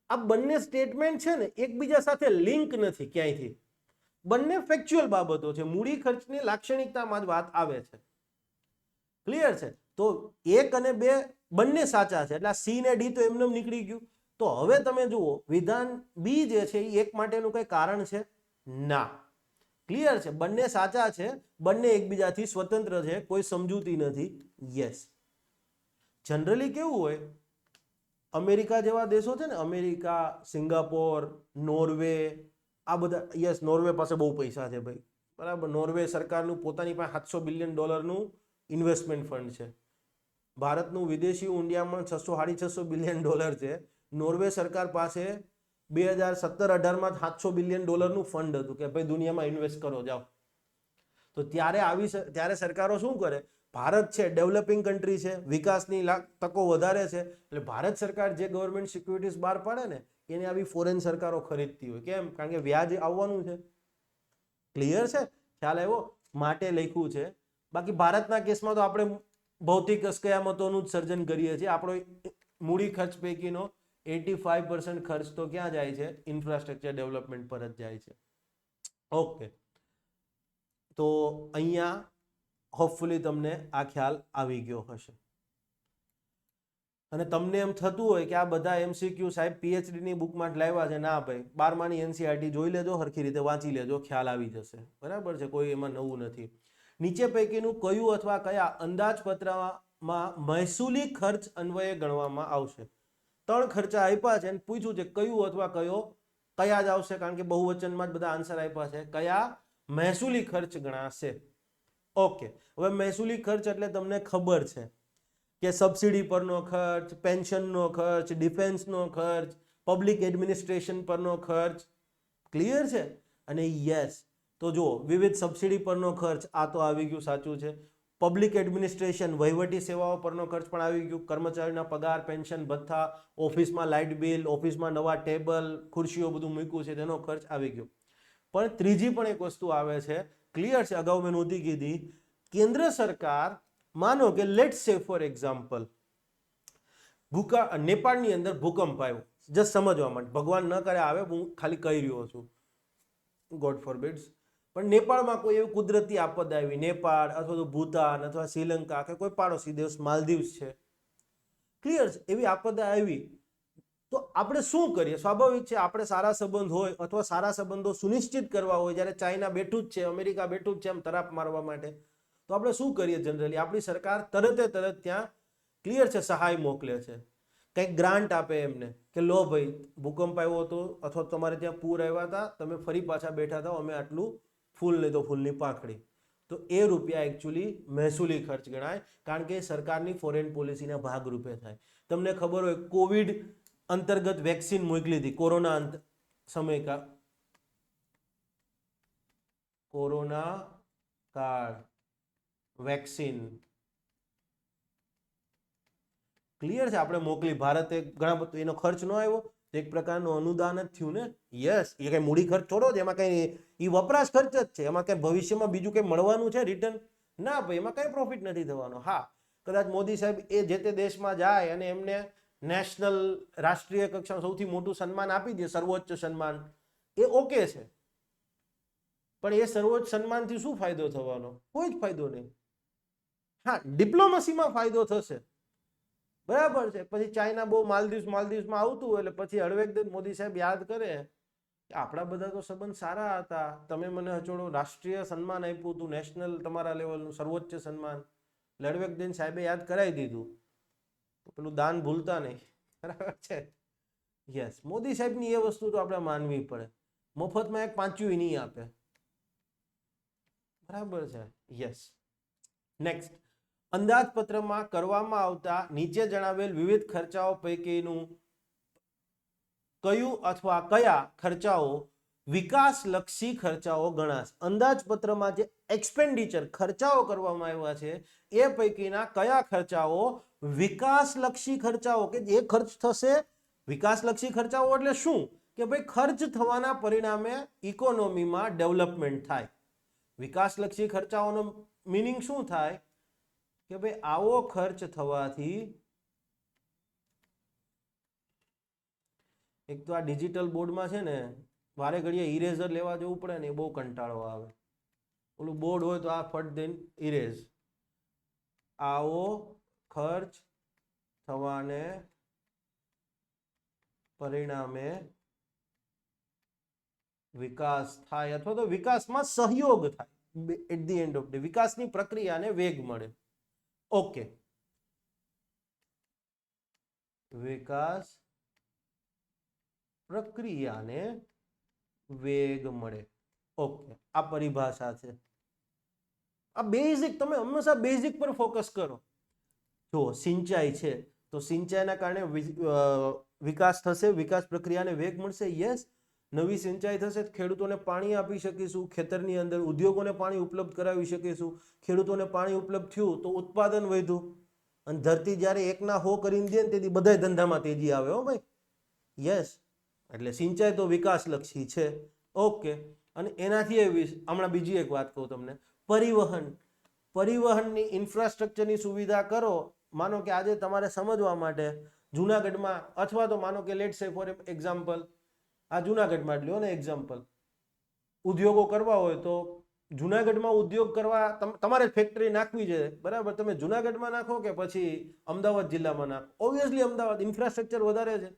આ બંને સ્ટેટમેન્ટ છે ને એકબીજા સાથે લિંક નથી ક્યાંયથી. બંને ફેક્ચ્યુઅલ બાબતો છે, મૂડી ખર્ચની લાક્ષણિકતામાં જ વાત આવે છે. ક્લિયર છે? તો 1 અને 2 બંને સાચા છે, એટલે આ સી ને ડી તો એમને નીકળી ગયું. તો હવે તમે જુઓ, વિધાન બી જે છે એ 1 માટેનું કઈ કારણ છે? ના. ક્લિયર છે? બંને સાચા છે, બંને એકબીજાથી સ્વતંત્ર છે, કોઈ સમજૂતી નથી. યસ. જનરલી કેવું હોય, અમેરિકા જેવા દેશો છે ને, અમેરિકા, સિંગાપોર, નોર્વે, આ બધા, યસ, નોર્વે પાસે બહુ પૈસા છે ભાઈ, બરાબર. નોર્વે સરકારનું પોતાની પાસે $700 બિલિયન ઇન્વેસ્ટમેન્ટ ફંડ છે. ભારતનું વિદેશી ઊંડિયામણ $600-650 બિલિયન છે. નોર્વે સરકાર પાસે 2017-18માં $700 બિલિયન ફંડ હતું કે ભાઈ દુનિયામાં ઇન્વેસ્ટ કરો, જાઓ. તો ત્યારે સરકારો શું કરે? ભારત છે ડેવલપિંગ કન્ટ્રી છે, વિકાસની તકો વધારે છે, એટલે ભારત સરકાર જે ગવર્મેન્ટ સિક્યુરિટીઝ બહાર પાડે ને એને આવી ફોરેન સરકારો ખરીદતી હોય. કેમ? કારણ કે વ્યાજ આવવાનું છે. ક્લિયર છે? ખ્યાલ આવ્યો? માટે લખ્યું છે. બાકી ભારતના કેસમાં તો આપણે ભૌતિક અસ્કયામતોનું જ સર્જન કરીએ છીએ. આપણો મૂડી ખર્ચ પૈકીનો 85% ખર્ચ તો ક્યાં જાય છે? ઇન્ફ્રાસ્ટ્રક્ચર ડેવલપમેન્ટ પર જ જાય છે. ઓકે, તો અહીંયા હોપફુલી તમને આ ખ્યાલ આવી ગયો હશે. અને તમને એમ થતું હોય કે આ બધા MCQ સાહેબ PhD ની બુકમાં જ લાવ્યા છે. ના ભાઈ, 12માની NCERT જોઈ લેજો, હરખી રીતે વાંચી લેજો, ખ્યાલ આવી જશે. બરાબર છે? કોઈ એમાં નવું નથી. નીચે પૈકીનું કયું અથવા કયા અંદાજપત્રમાં મહેસૂલી ખર્ચ અન્વયે ગણવામાં આવશે? 3 ખર્ચા આપ્યા છે અને પૂછ્યું છે કયું અથવા કયા જ આવશે, કારણ કે બહુવચનમાં જ બધા આન્સર આપ્યા છે. કયા મહેસૂલી ખર્ચ ગણાશે? ઓકે, હવે મહેસૂલી ખર્ચ એટલે તમને ખબર છે કે સબસિડી પરનો ખર્ચ, પેન્શનનો ખર્ચ, ડિફેન્સનો ખર્ચ, પબ્લિક એડમિનિસ્ટ્રેશન પરનો ખર્ચ. ક્લિયર છે? અને યસ, તો જો વિવિધ સબસિડી પરનો ખર્ચ, આ તો આવી ગયું, સાચું છે. પબ્લિક એડમિનિસ્ટ્રેશન, વહીવટી સેવાઓ પરનો ખર્ચ પણ આવી ગયું. કર્મચારીના પગાર, પેન્શન, ભથ્થા, ઓફિસમાં લાઇટ બિલ, ઓફિસમાં નવા ટેબલ, ખુરશીઓ બધું મૂક્યું છે તેનો ખર્ચ આવી ગયો. પણ ત્રીજી પણ એક વસ્તુ આવે છે. ક્લિયર છે? અગાઉ મેં નોંધી કીધી. કેન્દ્ર સરકાર, માનો કે લેટ્સ સે ફોર એક્ઝામ્પલ, નેપાળની અંદર ભૂકંપ આવ્યો. જસ્ટ સમજવા માટે, ભગવાન ન કરે આવે, હું ખાલી કહી રહ્યો છું, ગોડ ફોરબિડ્સ. પણ નેપાળમાં કોઈ એવી કુદરતી આપદ આવી, નેપાળ અથવા તો ભૂતાન અથવા શ્રીલંકા કે કોઈ પાડોશી દેશ, માલદીવ્સ છે, ક્લિયર છે, એવી આપદા આવી, તો આપણે શું કરીએ? સ્વાભાવિક છે, આપણે સારા સંબંધ હોય અથવા સારા સંબંધો સુનિશ્ચિત કરવા હોય, જ્યારે ચાઇના બેઠું જ છે, અમેરિકા બેઠું જ છે એમ તરાપ મારવા માટે, તો આપણે શું કરીએ? જનરલી આપણી સરકાર તરત ત્યાં, ક્લિયર છે, સહાય મોકલે છે, કંઈક ગ્રાન્ટ આપે એમને કે લો ભાઈ, ભૂકંપ આવ્યો હતો અથવા તમારે ત્યાં પૂર આવ્યા હતા, તમે ફરી પાછા બેઠા હતા, અમે આટલું ફૂલ નહીં તો ફૂલની પાંખડી. તો એ રૂપિયા એકચ્યુઅલી મહેસૂલી ખર્ચ ગણાય, કારણ કે સરકારની ફોરેન પોલિસીના ભાગરૂપે થાય. તમને ખબર હોય, કોવિડ અંતર્ગત વેક્સિન મોકલી હતી, કોરોના કાળ વેક્સિન, ક્લિયર છે, આપણે મોકલી. ભારતે ઘણા બધું, એનો ખર્ચ ન આવ્યો, એક પ્રકારનું અનુદાન જ થયું ને. યસ, એ કઈ મૂડી ખર્ચ થોડો જ, એમાં કઈ એ વપરાશ ખર્ચ જ છે, એમાં કઈ ભવિષ્યમાં બીજું કઈ મળવાનું છે રિટર્ન? ના ભાઈ, એમાં કઈ પ્રોફિટ નથી થવાનો. હા, કદાચ મોદી સાહેબ એ જે તે દેશમાં જાય અને એમને નેશનલ, રાષ્ટ્રીય કક્ષાનું સૌથી મોટું સન્માન આપી દે, સર્વોચ્ચ સન્માન, એ ઓકે છે. પણ એ સર્વોચ્ચ સન્માનથી શું ફાયદો થવાનો? કોઈ જ ફાયદો નહીં. હા, ડિપ્લોમસીમાં ફાયદો થશે, બરાબર છે. પછી ચાઇના બહુ માલદીવ્સમાં આવતું હોય, એટલે પછી હળવેક મોદી સાહેબ યાદ કરે કે આપણા બધા તો સંબંધ સારા હતા, તમે મને હચોડો રાષ્ટ્રીય સન્માન આપ્યું હતું, નેશનલ તમારા લેવલનું સર્વોચ્ચ સન્માન, હળવેક દિન સાહેબે યાદ કરાવી દીધું, તો પેલું દાન ભૂલતા નહીં. બરાબર છે? યસ, મોદી સાહેબની એ વસ્તુ તો આપણે માનવી પડે. મફતમાં એક પાંચ્યું નહીં આપે. બરાબર છે? યસ. નેક્સ્ટ, અંદાજપત્રમાં કરવામાં આવતા નીચે જણાવેલ વિવિધ ખર્ચાઓ પૈકીનું કયું અથવા કયા ખર્ચાઓ વિકાસલક્ષી ખર્ચાઓ ગણાશે? અંદાજપત્રમાં જે એક્સપેન્ડિચર, ખર્ચાઓ કરવામાં આવ્યા છે, એ પૈકીના કયા ખર્ચાઓ વિકાસલક્ષી ખર્ચાઓ, કે જે ખર્ચ થશે, વિકાસલક્ષી ખર્ચાઓ એટલે શું? કે ભાઈ ખર્ચ થવાના પરિણામે ઇકોનોમીમાં ડેવલપમેન્ટ થાય. વિકાસલક્ષી ખર્ચાઓનો મીનિંગ શું થાય? કે ભાઈ આવો ખર્ચ થવાથી, એક તો આ ડિજિટલ બોર્ડમાં છે ને વારે ઘડીએ ઇરેઝર લેવા જવું પડે ને, એ બહુ કંટાળો આવે. ઓલું બોર્ડ હોય તો આ ફટ દઈને ઇરેઝ. આવો ખર્ચ થવાને પરિણામે વિકાસ થાય અથવા તો વિકાસમાં સહયોગ થાય. At the end of day વિકાસની પ્રક્રિયાને વેગ મળે. ઓકે, વિકાસ પ્રક્રિયાને વેગ મળે. ઓકે, આ પરિભાષા છે. આ બેઝિક, તમે હંમેશા બેઝિક પર ફોકસ કરો. જો સિંચાઈ છે તો સિંચાઈના કારણે વિકાસ થશે, વિકાસ પ્રક્રિયાને વેગ મળશે. યસ, નવી સિંચાઈ થશે, ખેડૂતોને પાણી આપી શકીશું, ખેતરની અંદર ઉદ્યોગોને પાણી ઉપલબ્ધ કરાવી શકીશું, ખેડૂતોને પાણી ઉપલબ્ધ થયું તો ઉત્પાદન વધ્યું. અને ધરતી જ્યારે એકના હો કરીને દે ને તેથી બધા ધંધામાં તેજી આવે. હો ભાઈ, યસ, એટલે સિંચાઈ તો વિકાસલક્ષી છે. ઓકે, અને એનાથી હમણાં બીજી એક વાત કહું તમને, પરિવહન. પરિવહનની ઇન્ફ્રાસ્ટ્રક્ચરની સુવિધા કરો. માનો કે આજે તમારે સમજવા માટે જુનાગઢમાં, અથવા તો માનો કે લેટ્સ સે ફોર એક્ઝામ્પલ આ જુનાગઢમાં જ લ્યો ને એક્ઝામ્પલ, ઉદ્યોગો કરવા હોય તો જુનાગઢમાં ઉદ્યોગ કરવા તમારે ફેક્ટરી નાખવી છે, બરાબર? તમે જુનાગઢમાં નાખો કે પછી અમદાવાદ જિલ્લામાં નાખો? ઓબ્વિયસલી અમદાવાદ, ઇન્ફ્રાસ્ટ્રક્ચર વધારે છે.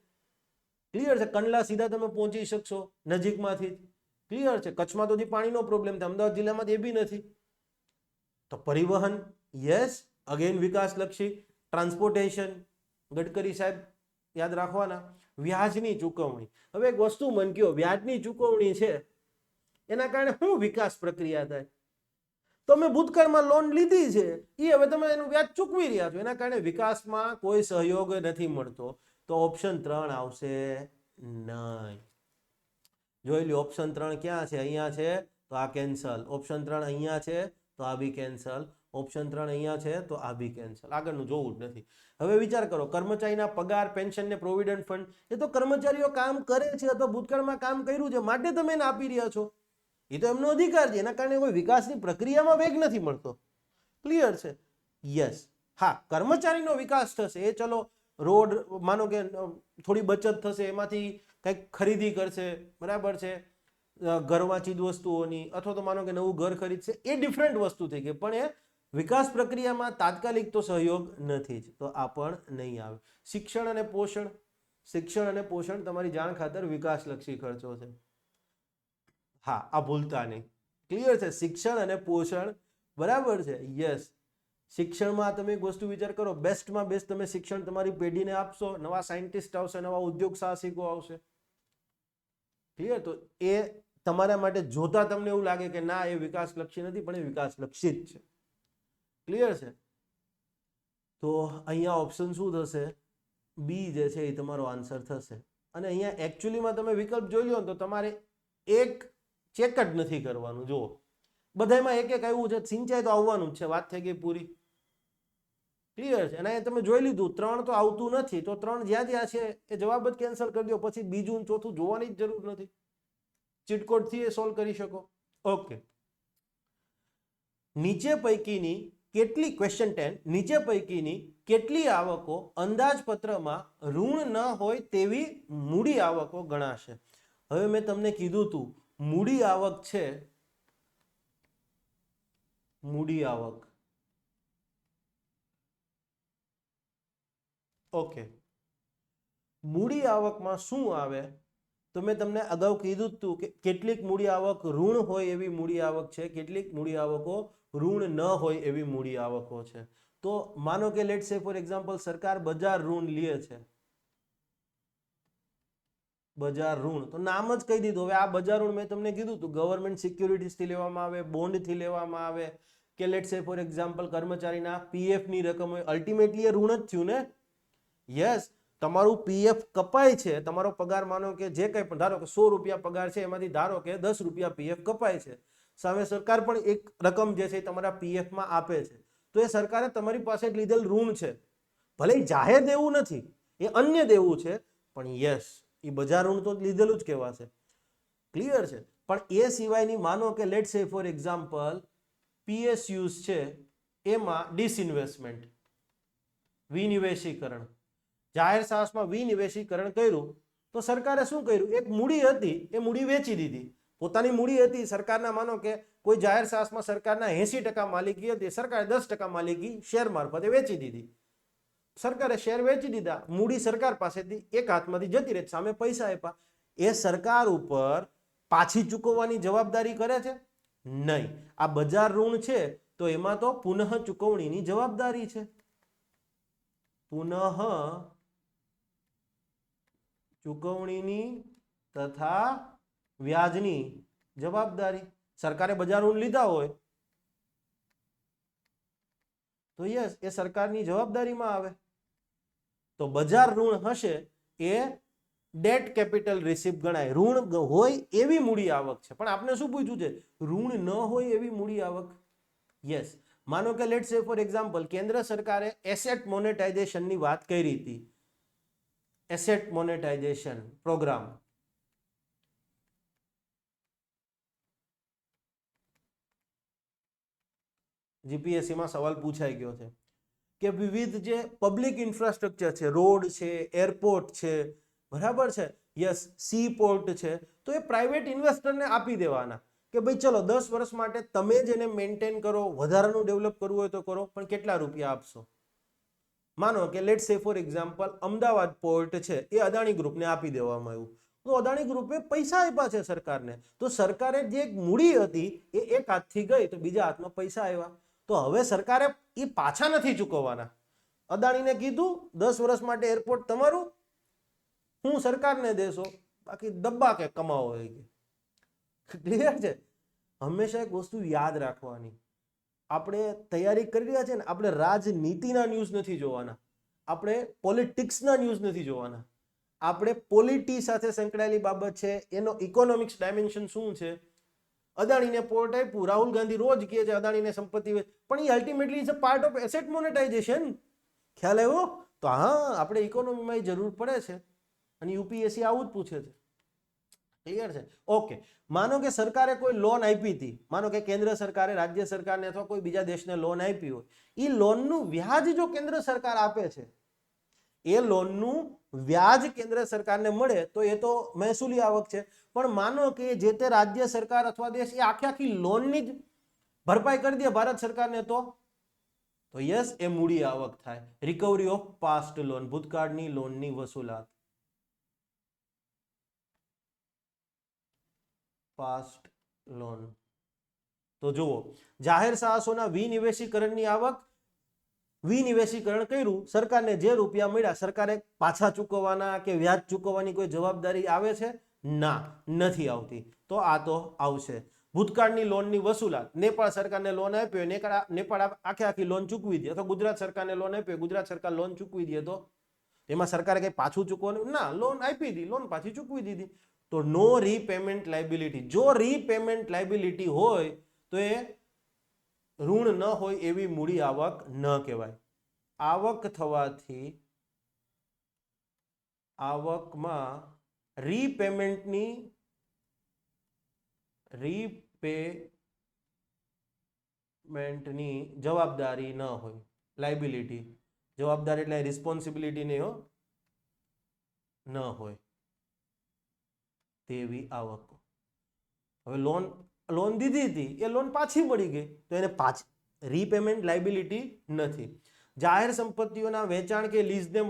ક્લિયર છે? કંડલા સીધા તમે પહોંચી શકશો નજીકમાંથી. ક્લિયર છે? કચ્છમાં તો પાણીનો પ્રોબ્લેમ છે, અમદાવાદ જિલ્લામાં એ બી નથી. તો પરિવહન, યસ, અગેન વિકાસલક્ષી. ટ્રાન્સપોર્ટેશન, ગડકરી સાહેબ યાદ રાખવાના. વ્યાજની ચૂકવણી. હવે એક વસ્તુ મન કયો, વ્યાજની ચૂકવણી છે એના કારણે શું વિકાસ પ્રક્રિયા થાય? તમે ભૂતકાળમાં લોન લીધી છે, એ હવે તમે એનું વ્યાજ ચૂકવી રહ્યા છો, એના કારણે વિકાસમાં કોઈ સહયોગ નથી મળતો. તો ઓપ્શન 3 આવશે નહીં. જોઈ લો, ઓપ્શન 3 ક્યાં છે? અહીંયા છે તો આ કેન્સલ. ઓપ્શન 3 અહીંયા છે તો આ બી કેન્સલ. ઓપ્શન 3 અહીંયા છે તો આ બી કેન્સલ. આગળનું જોવું જ નથી. હવે વિચાર કરો, કર્મચારીના પગાર, પેન્શન ને પ્રોવિડન્ટ ફંડ, એ તો કર્મચારીઓ કામ કરે છે અથવા ભૂતકાળમાં કામ કર્યું છે માટે તમે એને આપી રહ્યા છો. એ તો એમનો અધિકાર છે, એના કારણે કોઈ વિકાસની પ્રક્રિયામાં વેગ નથી મળતો. ક્લિયર છે? યસ. હા, કર્મચારીનો વિકાસ થશે, એ ચલો રોડ, માનો કે થોડી બચત થશે, એમાંથી કંઈક ખરીદી કરશે, બરાબર છે, ઘરમાં ચીજ વસ્તુઓની, અથવા તો માનો કે નવું ઘર ખરીદશે, એ ડિફરન્ટ વસ્તુ થઈ ગઈ, પણ એ વિકાસ પ્રક્રિયામાં તાત્કાલિક તો સહયોગ નથી જ, તો આ પણ નહીં આવે. શિક્ષણ અને પોષણ. શિક્ષણ અને પોષણ તમારી જાણ ખાતર વિકાસલક્ષી ખર્ચો છે. હા, આ ભૂલતા નહીં. ક્લિયર છે? શિક્ષણ અને પોષણ, બરાબર છે. યસ, શિક્ષણમાં તમે એક વસ્તુ વિચાર કરો, બેસ્ટમાં બેસ્ટ તમે શિક્ષણ તમારી પેઢીને આપશો, નવા સાયન્ટિસ્ટ આવશે, નવા ઉદ્યોગ સાહસિકો આવશે. ક્લિયર? તો એ તમારા માટે જોતા તમને એવું લાગે કે ના, એ વિકાસલક્ષી નથી, પણ એ વિકાસલક્ષી જ છે. ક્લિયર છે? તો અહીંયા ઓપ્શન શું થશે? બી જે છે એ તમારો આન્સર થશે. અને અહીંયા એકચ્યુઅલીમાં તમે વિકલ્પ જોઈ લો તો તમારે એક ચેક જ નથી કરવાનું. જુઓ, બધામાં એક એક આવ્યું છે, સિંચાઈ તો આવવાનું જ છે, વાત થઈ ગઈ પૂરી. ક્લિયર છે? અને તમે જોઈ લીધું 3 તો આવતું નથી, તો 3 જ્યાં જ્યાં છે એ જવાબ જ કેન્સલ કરી દો, પછી બીજું ચોથું જોવાની જ જરૂર નથી. ચીટકોડ થી એ સોલ્વ કરી શકો. ઓકે, નીચે પૈકીની કેટલી, ક્વેશ્ચન 10, નીચે પૈકીની કેટલી આવકો અંદાજપત્રમાં ઋણ ન હોય તેવી મૂડી આવકો ગણાશે? હવે મેં તમને કીધું તું મૂડી આવક છે, મૂડી આવક. ઓકે, મૂડી આવકમાં શું આવે? તો મેં તમને અગાઉ કીધું જ તું કે કેટલીક મૂડી આવક ઋણ હોય એવી મૂડી આવક છે, કેટલીક મૂડી આવકો ઋણ ન હોય એવી મૂડી આવકો છે. તો માનો કે લેટ્સ સે ફોર એક્ઝામ્પલ સરકાર બજાર ઋણ લે છે, બજાર ઋણ, તો નામ જ કહી દીધું. હવે આ બજાર ઋણ મેં તમને કીધું તું ગવર્મેન્ટ સિક્યુરિટીઝથી લેવામાં આવે, બોન્ડથી લેવામાં આવે, કે લેટ્સ સે ફોર એક્ઝામ્પલ કર્મચારીના પીએફ ની રકમ હોય, અલ્ટિમેટલી એ ઋણ જ થયું ને. યસ, તમારું પીએફ કપાય છે, તમારો પગાર માનો કે જે કંઈ પણ, ધારો કે 100 રૂપિયા પગાર છે, એમાંથી ધારો કે 10 રૂપિયા પીએફ કપાય છે, સામે સરકાર પણ એક રકમ જે છે તમારા પીએફમાં આપે છે, તો એ સરકારે તમારી પાસે લીધેલ ઋણ છે. ભલે જાહેર દેવું નથી, એ અન્ય દેવું છે, પણ યસ, એ બજાર ઋણ તો લીધેલું જ કહેવાશે. ક્લિયર છે? પણ એ સિવાયની માનો કે લેટ્સ સે ફોર એક્ઝામ્પલ પીએસયુઝ છે, એમાં ડિસઇન્વેસ્ટમેન્ટ, વિનિવેશીકરણ. જાહેર સાહસમાં વિનિવેશીકરણ કર્યું તો સરકારે શું કર્યું? એક મૂડી હતી એ મૂડી વેચી દીધી. પોતાની મૂડી હતી સરકારના, માનો કે કોઈ જાહેર સાહસમાં સરકારના 80% માલિકી હતી, સરકારે 10% માલિકી શેર મારફતે વેચી દીધી. સરકારે શેર વેચી દીધા, મૂડી સરકાર પાસેથી એક હાથમાંથી જતી રહે, સામે પૈસા આપ્યા. એ સરકાર ઉપર પાછી ચૂકવવાની જવાબદારી કરે છે? નહીં. આ બજાર ઋણ છે તો એમાં તો પુનઃ ચૂકવણીની જવાબદારી છે. પુનઃ ચૂકવણીની તથા વ્યાજની જવાબદારી. સરકારે બજાર ઋણ લીધા હોય તો યસ, એ સરકારની જવાબદારીમાં આવે. તો બજાર ઋણ હશે એ ડેટ કેપિટલ રિસીપ્ટ ગણાય. ઋણ હોય એવી મૂડી આવક છે. પણ આપણે શું પૂછ્યું છે? ઋણ ન હોય એવી મૂડી આવક. યસ. માનો કે લેટ્સ સે ફોર એક્ઝામ્પલ કેન્દ્ર સરકારે એસેટ મોનેટાઇઝેશનની વાત કરી હતી. Asset monetisation programme. જીપીએસસી માં સવાલ પૂછાઈ ગયો છે કે વિવિધ જે પબ્લિક ઇન્ફ્રાસ્ટ્રક્ચર છે, રોડ છે, એરપોર્ટ છે, બરાબર છે, યસ, સી પોર્ટ છે, તો એ પ્રાઇવેટ ઇન્વેસ્ટરને આપી દેવાના કે ભાઈ ચલો 10 વર્ષ માટે તમે જ એને મેન્ટેન કરો, વધારાનું ડેવલપ કરવું હોય તો કરો, પણ કેટલા રૂપિયા આપશો? માનો કે લેટ્સ સે ફોર એક્ઝામ્પલ અમદાવાદ પોર્ટ છે એ અદાણી ગ્રુપને આપી દેવામાં આવ્યું. તો અદાણી ગ્રુપે પૈસા આપ્યા છે સરકારને, તો સરકારે જે એક મૂડી હતી એ એક હાથથી ગઈ તો બીજા હાથમાં પૈસા આવ્યા. તો હવે સરકારે એ પાછા નથી ચૂકવવાના. અદાણીને કીધું 10 વર્ષ માટે એરપોર્ટ તમારું, હું સરકારને દેશો, બાકી ડબ્બા કે કમાવો. ક્લિયર છે? હંમેશા એક વસ્તુ યાદ રાખવાની, આપણે તૈયારી કરી રહ્યા છે ને, આપણે રાજનીતિના ન્યૂઝ નથી જોવાના, આપણે પોલિટિક્સના ન્યૂઝ નથી જોવાના. આપણે પોલિટી સાથે સંકળાયેલી બાબત છે, એનો ઇકોનોમિક્સ ડાયમેન્શન શું છે. અદાણીને પોર્ટ આપ્યું, રાહુલ ગાંધી રોજ કહે છે અદાણીને સંપત્તિ, પણ એ ultimately is a part of asset monetization. ખ્યાલ આવ્યો? તો હા, આપણે ઇકોનોમીમાં જરૂર પડે છે અને યુપીએસસી આવું જ પૂછે છે. ક્લિયર છે? ઓકે. માનો કે સરકારે કોઈ લોન આપી હતી, માનો કે કેન્દ્ર સરકારે રાજ્ય સરકારને અથવા કોઈ બીજા દેશને લોન આપી હોય, એ લોનનું વ્યાજ જો કેન્દ્ર સરકાર આપે છે, એ લોનનું વ્યાજ કેન્દ્ર સરકારને મળે તો એ તો મહેસૂલી આવક છે. પણ માનો કે જે તે રાજ્ય સરકાર અથવા દેશ એ આખી લોનની જ ભરપાઈ કરી દે ભારત સરકારને, તો યસ, એ મૂડી આવક થાય. રિકવરી ઓફ પાસ્ટ લોન, ભૂતકાળની લોનની વસૂલાત. Past loan. તો જુઓ, જાહેર સાહસોના વિનિવેશીકરણની આવક, વિનિવેશીકરણ કર્યું, સરકારને જે રૂપિયા મળ્યા સરકારે પાછા ચૂકવવાના કે વ્યાજ ચૂકવવાની કોઈ જવાબદારી આવે છે? ના, નથી આવતી. તો આ તો આવશે. ભૂતકાળની લોનની વસૂલાત, નેપાળ સરકારને લોન આપ્યો, નેપાળ આખી લોન ચૂકવી દે, અથવા ગુજરાત સરકારને લોન આપ્યો, ગુજરાત સરકાર લોન ચૂકવી દે, તો એમાં સરકારે કઈ પાછું ચૂકવવાનું ના, લોન આપી દીધી, લોન પાછી ચૂકવી દીધી. તો નો રીપેમેન્ટ લાયબિલિટી. જો રીપેમેન્ટ લાયબિલિટી હોય તો એ ઋણ ન હોય એવી મૂડી આવક ન કહેવાય. આવક થવાથી આવકમાં રીપેમેન્ટની જવાબદારી ન હોય. લાયબિલિટી, જવાબદારી એટલે રિસ્પોન્સિબિલિટી નહીં હો, ન હોય તેવી આવક. હવે લોન દીધી હતી, એ લોન પાછી મળી ગઈ તો એને રીપેમેન્ટ લાયબિલિટી નથી. જાહેર સંપત્તિઓના વેચાણ કે લીઝને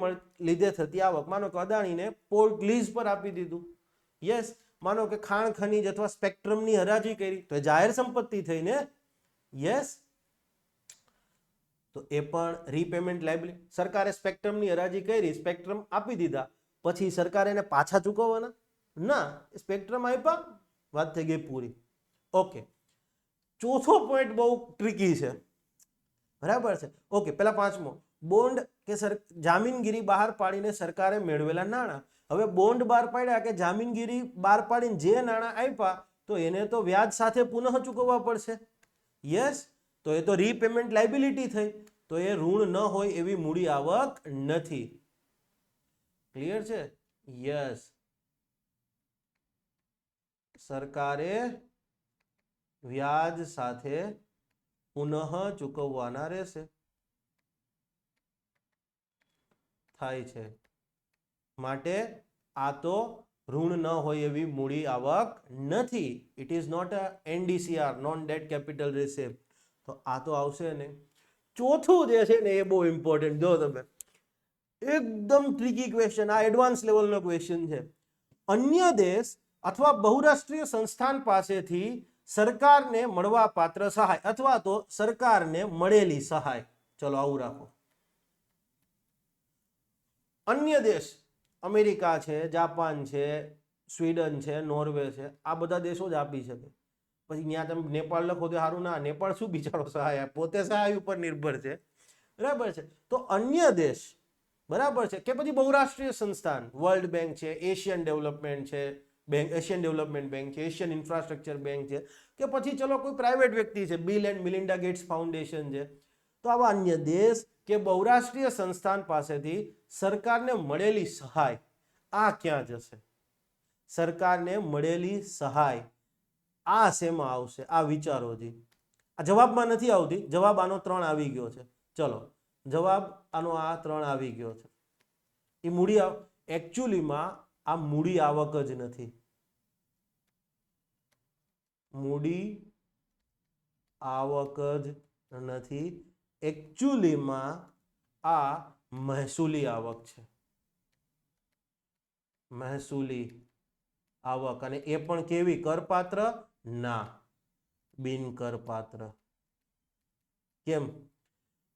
લીધે થતી આવક, માનો કે અદાણીને પોર્ટ લીઝ પર આપી દીધું, યસ. માનો કે ખાણ ખનીજ અથવા સ્પેક્ટ્રમની હરાજી કરી તો જાહેર સંપત્તિ થઈને, યસ. તો એ પણ રીપેમેન્ટ લાયબિલિટી. સરકારે સ્પેક્ટ્રમની હરાજી કરી, સ્પેક્ટ્રમ આપી દીધા, પછી સરકારે એને પાછા ચૂકવવાના ના, સ્પેક્ટ્રમ આપ્યા, વાત થઈ ગઈ પૂરી. ઓકે. ચોથો પોઈન્ટ બહુ ટ્રિકી છે, બરાબર છે? ઓકે. પેલા પાંચમો, બોન્ડ કે જામીનગીરી બહાર પાડીને સરકારે મેળવેલા નાણાં. હવે બોન્ડ બહાર પાડ્યા કે જામીનગીરી બહાર પાડીને જે નાણાં આપ્યા તો એને તો વ્યાજ સાથે પુનઃ ચૂકવવા પડશે, યસ. તો એ તો રીપેમેન્ટ લાયબિલિટી થઈ, તો એ ઋણ ન હોય એવી મૂડી આવક નથી. ક્લિયર છે? યસ. સરકારે વ્યાજ સાથે પુનઃ ચૂકવવાના રહેશે. થાય છે માટે આ તો ઋણ ન હોય એવી મૂડી આવક નથી. It is not a NDCR, non debt capital receipt. તો આ તો આવશે ને. ચોથું જે છે ને એ બહુ ઇમ્પોર્ટન્ટ. જો તમે એકદમ ટ્રિકી ક્વેશ્ચન, આ એડવાન્સ લેવલનો ક્વેશ્ચન છે. અન્ય દેશ અથવા બહુરાષ્ટ્રીય સંસ્થાન પાસેથી સરકારને મળવા પાત્ર સહાય અથવા તો સરકારને મળેલી સહાય. ચલો આવું રાખો. અન્ય દેશ અમેરિકા છે, જાપાન છે, સ્વીડન છે, નોર્વે છે, આ બધા દેશો જ આપી શકે. પછી ત્યાં તમે નેપાળ લખો તો સારું ના, નેપાળ શું બિચારો સહાય, પોતે સહાય ઉપર નિર્ભર છે. બરાબર છે. તો અન્ય દેશ, બરાબર છે, કે પછી બહુરાષ્ટ્રીય સંસ્થાન, વર્લ્ડ બેંક છે, એશિયન ડેવલપમેન્ટ છે બેંક, એશિયન ડેવલપમેન્ટ બેંક છે, એશિયન ઇન્ફ્રાસ્ટ્રક્ચર બેંક છે, કે પછી ચલો કોઈ પ્રાઇવેટ વ્યક્તિ છે, Bill and Melinda Gates foundation છે. તો આવા અન્ય દેશ કે બહુરાષ્ટ્રીય સંસ્થાન પાસેથી સરકારને મળેલી સહાય, આ ક્યાં જશે? સરકારને મળેલી સહાય આ શેમાં આવશે? આ વિચારો જી. આ જવાબમાં નથી આવતી, જવાબ આનો 3 આવી ગયો છે. ચલો જવાબ આનો આ 3 આવી ગયો છે. એ મૂડી એકચ્યુઅલીમાં આ મૂડી આવક જ નથી. મૂડી આવક જ નથી. એકચ્યુઅલીમાં આ મહેસૂલી આવક છે. મહેસૂલી આવક. અને એ પણ કેવી? કરપાત્ર? ના, બિન કરપાત્ર. કેમ?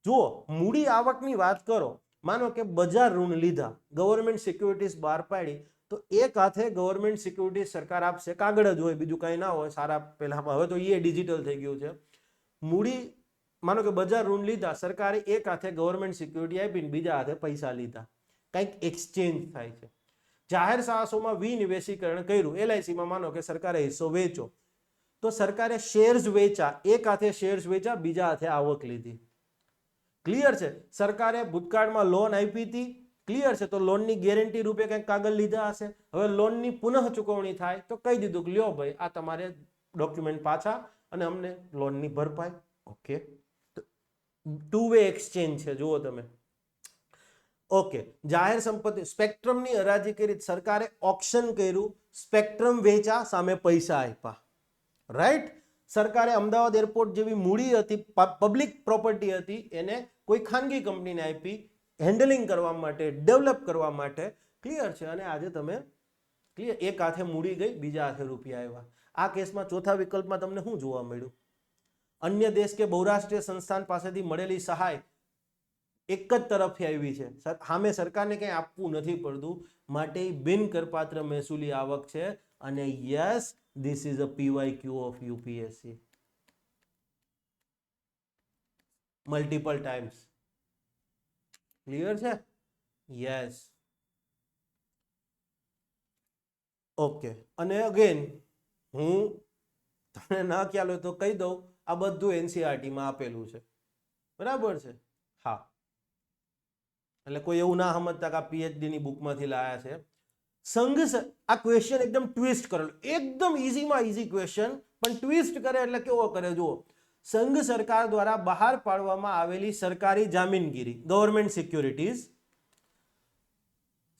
જુઓ, મૂડી આવકની વાત કરો, માનો કે બજાર ઋણ લીધા, ગવર્મેન્ટ સિક્યુરિટીઝ બહાર પાડી, તો એક હાથે ગવર્મેન્ટ સિક્યુરિટીઝ સરકાર આપશે, કાગળ જ હોય, બીજું કંઈ ના હોય. સારા પહેલામાં, હવે તો એ ડિજિટલ થઈ ગયું છે. મૂડી, માનો કે બજાર ઋણ લીધા, સરકારે એક હાથે ગવર્મેન્ટ સિક્યુરિટી આપીને બીજા હાથે પૈસા લીધા, કંઈક એક્સચેન્જ થાય છે. જાહેર સાહસોમાં વિનિવેશીકરણ કર્યું, LICમાં માનો કે સરકારે હિસ્સો વેચો, તો સરકારે શેર્સ વેચા, એક હાથે શેર્સ વેચા, બીજા હાથે આવક લીધી. ક્લિયર છે? સરકારે ભૂતકાળમાં લોન આપી હતી, ક્લિયર છે, તો લોનની ગેરંટી રૂપે કંઈક કાગળ લીધા હશે. હવે લોનની પુનઃ ચૂકવણી થાય તો કહી દીધું કે લ્યો ભાઈ, આ તમારે ડોક્યુમેન્ટ પાછા અને અમને લોનની ભરપાઈ. ઓકે, ટુ વે એક્સચેન્જ છે. જુઓ તમે. ઓકે, જાહેર સંપત્તિ, સ્પેક્ટ્રમની હરાજી કરી, સરકારે ઓક્શન કર્યું, સ્પેક્ટ્રમ વેચા, સામે પૈસા આપ્યા. રાઈટ? સરકારે અમદાવાદ એરપોર્ટ જેવી મૂડી હતી, પબ્લિક પ્રોપર્ટી હતી, એને કોઈ ખાનગી કંપનીને આપી, હેન્ડલિંગ કરવા માટે, ડેવલપ કરવા માટે. ક્લિયર છે? અને આજે તમે ક્લિયર, એક હાથે મૂડી ગઈ, બીજા હાથે રૂપિયા આવ્યા. આ કેસમાં ચોથા વિકલ્પમાં તમને શું જોવા મળ્યું? અન્ય દેશ કે બહુરાષ્ટ્રીય સંસ્થાન પાસેથી મળેલી સહાય એક જ તરફથી આવી છે, સામે સરકારને કંઈ આપવું નથી પડતું, માટે બિન કરપાત્ર મહેસૂલી આવક છે. અને yes, this is a PYQ of UPSC multiple times. Clear છે? યસ. ઓકે, અને અગેન હું તમને ના ખ્યાલ હોય તો કહી દઉં, આ બધું NCERT માં આપેલું છે. બરાબર છે? હા. એટલે કોઈ એવું ના સમજતા કે આ PhD ની બુકમાંથી લાયા છે. આ ક્વેશ્ચન એકદમ ટ્વિસ્ટ કરેલો, એકદમ ઈઝીમાં ઈઝી ક્વેશ્ચન, પણ ટ્વિસ્ટ કરે એટલે કેવો કરે જુઓ. સંઘ સરકાર દ્વારા બહાર પાડવામાં આવેલી સરકારી જામીનગીરી, ગવર્મેન્ટ સિક્યુરિટીઝ,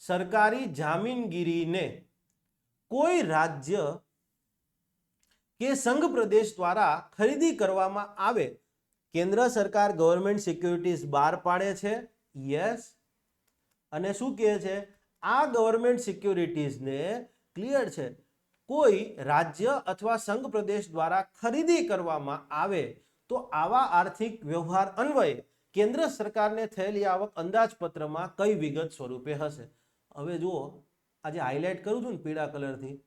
સરકારી જામીનગીરીને કોઈ રાજ્ય કે સંઘ પ્રદેશ દ્વારા ખરીદી કરવામાં આવે, કેન્દ્ર સરકાર ગવર્મેન્ટ સિક્યુરિટીઝ બહાર પાડે છે. યસ. અને શું કહે છે? આ ગવર્મેન્ટ સિક્યુરિટીઝને, ક્લિયર છે, કોઈ રાજ્ય અથવા સંઘ પ્રદેશ દ્વારા ખરીદી કરવામાં આવે તો આવા આર્થિક વ્યવહાર અન્વયે કેન્દ્ર સરકારને થયેલી આવક અંદાજપત્રમાં કઈ વિગત સ્વરૂપે હશે? હવે જુઓ, આજે હાઇલાઇટ કરું છું ને પીળા કલરથી,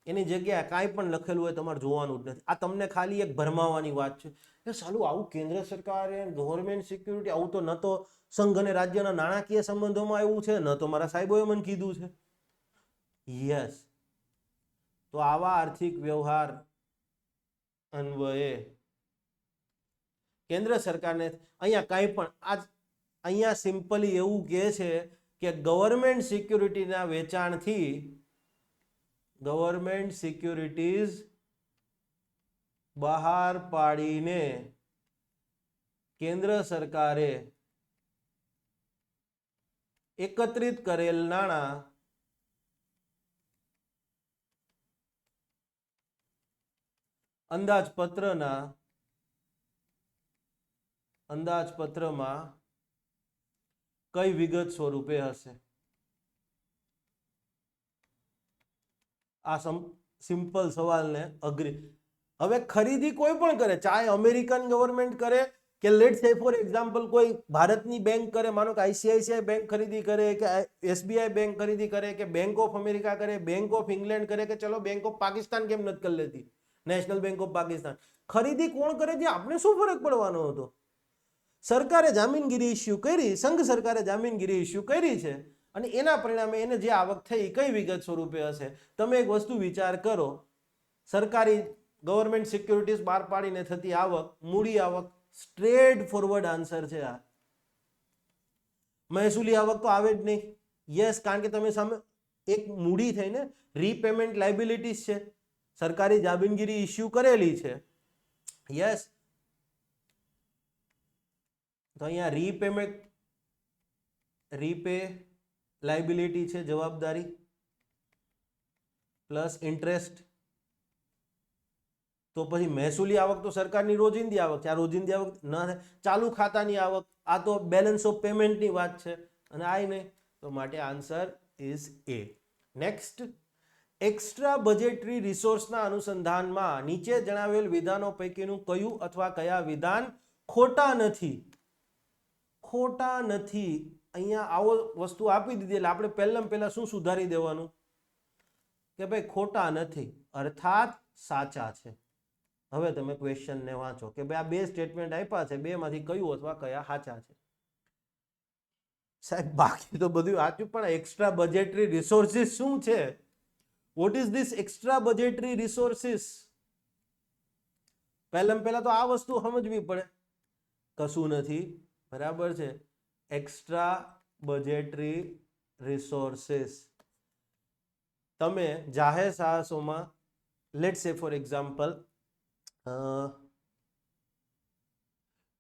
એની જગ્યાએ કાંઈ પણ લખેલું હોય તમારે જોવાનું જ નથી. આ તમને ખાલી એક ભરમાવાની વાત છે કે સાલું આવું કેન્દ્ર સરકારે ગવર્મેન્ટ સિક્યુરિટી, આવું તો ન તો સંઘ અને રાજ્યના નાણાકીય સંબંધોમાં આવ્યું છે, ન તો મારા સાહેબોએ મને કીધું છે. યસ. તો આવા આર્થિક વ્યવહાર અન્વયે કેન્દ્ર સરકારને અહીંયા કાંઈ પણ, આ અહીંયા સિમ્પલી એવું કહે છે કે ગવર્મેન્ટ સિક્યુરિટીના વેચાણથી, ગવર્મેન્ટ સિક્યુરિટીઝ બહાર પાડીને કેન્દ્ર સરકારે એકત્રિત કરેલ નાણાં અંદાજપત્રમાં કઈ વિગત સ્વરૂપે હશે? આ સિમ્પલ સવાલને અગ્રી. હવે ખરીદી કોઈ પણ કરે, ચાહે અમેરિકન ગવર્મેન્ટ કરે કે લેટ્સ સે ફોર એક્ઝામ્પલ કોઈ ભારતની બેંક કરે, માનો કે આઈસીઆઈસીઆઈ બેંક ખરીદી કરે કે એસબીઆઈ બેંક ખરીદી કરે કે બેંક ઓફ અમેરિકા કરે, બેંક ઓફ ઇંગ્લેન્ડ કરે કે ચલો બેંક ઓફ પાકિસ્તાન કેમ નથી કરી લેતી, નેશનલ બેંક ઓફ પાકિસ્તાન. ખરીદી કોણ કરે છે આપણે શું ફરક પડવાનો હતો? સરકારે જામીનગીરી ઇસ્યુ કરી, સંઘ સરકારે જામીનગીરી ઇસ્યુ કરી છે અને એના પરિણામે એને જે આવક થઈ કઈ વિગત સ્વરૂપે હશે? તમે એક વસ્તુ વિચાર કરો, સરકારી ગવર્મેન્ટ સિક્યુરિટીઝ બહાર પાડીને થતી આવક, મૂડી આવક, સ્ટ્રેટ ફોરવર્ડ આન્સર છે આ. મહેસૂલી આવક તો આવે જ નહીં. યસ, કારણ કે તમે સામે એક મૂડી થઈને રીપેમેન્ટ લાયબિલિટીઝ છે, સરકારી જામીનગીરી ઇસ્યુ કરેલી છે. યસ, તો અહીંયા રીપે લાયબિલિટી છે, જવાબદારી પ્લસ ઇન્ટરેસ્ટ. તો પછી મહેસૂલી આવક તો સરકારની રોજિંદી આવક છે, આ રોજિંદી આવક ન થાય. ચાલુ ખાતાની આવક, આ તો બેલેન્સ ઓફ પેમેન્ટની વાત છે અને આ નહીં, તો માટે answer is A. Next, extra budgetary રિસોર્સના અનુસંધાનમાં નીચે જણાવેલ વિધાનો પૈકીનું કયું અથવા કયા વિધાન ખોટા નથી? ખોટા નથી. અહીંયા આવો વસ્તુ આપી દીધી એટલે આપણે પહેલા શું સુધારી દેવાનું કે ભાઈ ખોટા નથી અર્થાત સાચા છે. હવે તમે ક્વેશ્ચનને વાંચો કે ભાઈ આ બે સ્ટેટમેન્ટ આપ્યા છે, બેમાંથી કયું અથવા કયા સાચા છે? સાહેબ બાકી તો બધું સાચું, પણ એક્સ્ટ્રા બજેટરી રિસોર્સિસ શું છે? What is this extra budgetary resources? પહેલા તો આ વસ્તુ સમજવી પડે. કશું નથી, બરાબર છે. એક્સ્ટ્રા બજેટરી રિસોર્સિસ તમે જાહેર સાહસોમાં લેટ્સ સે ફોર એક્ઝામ્પલ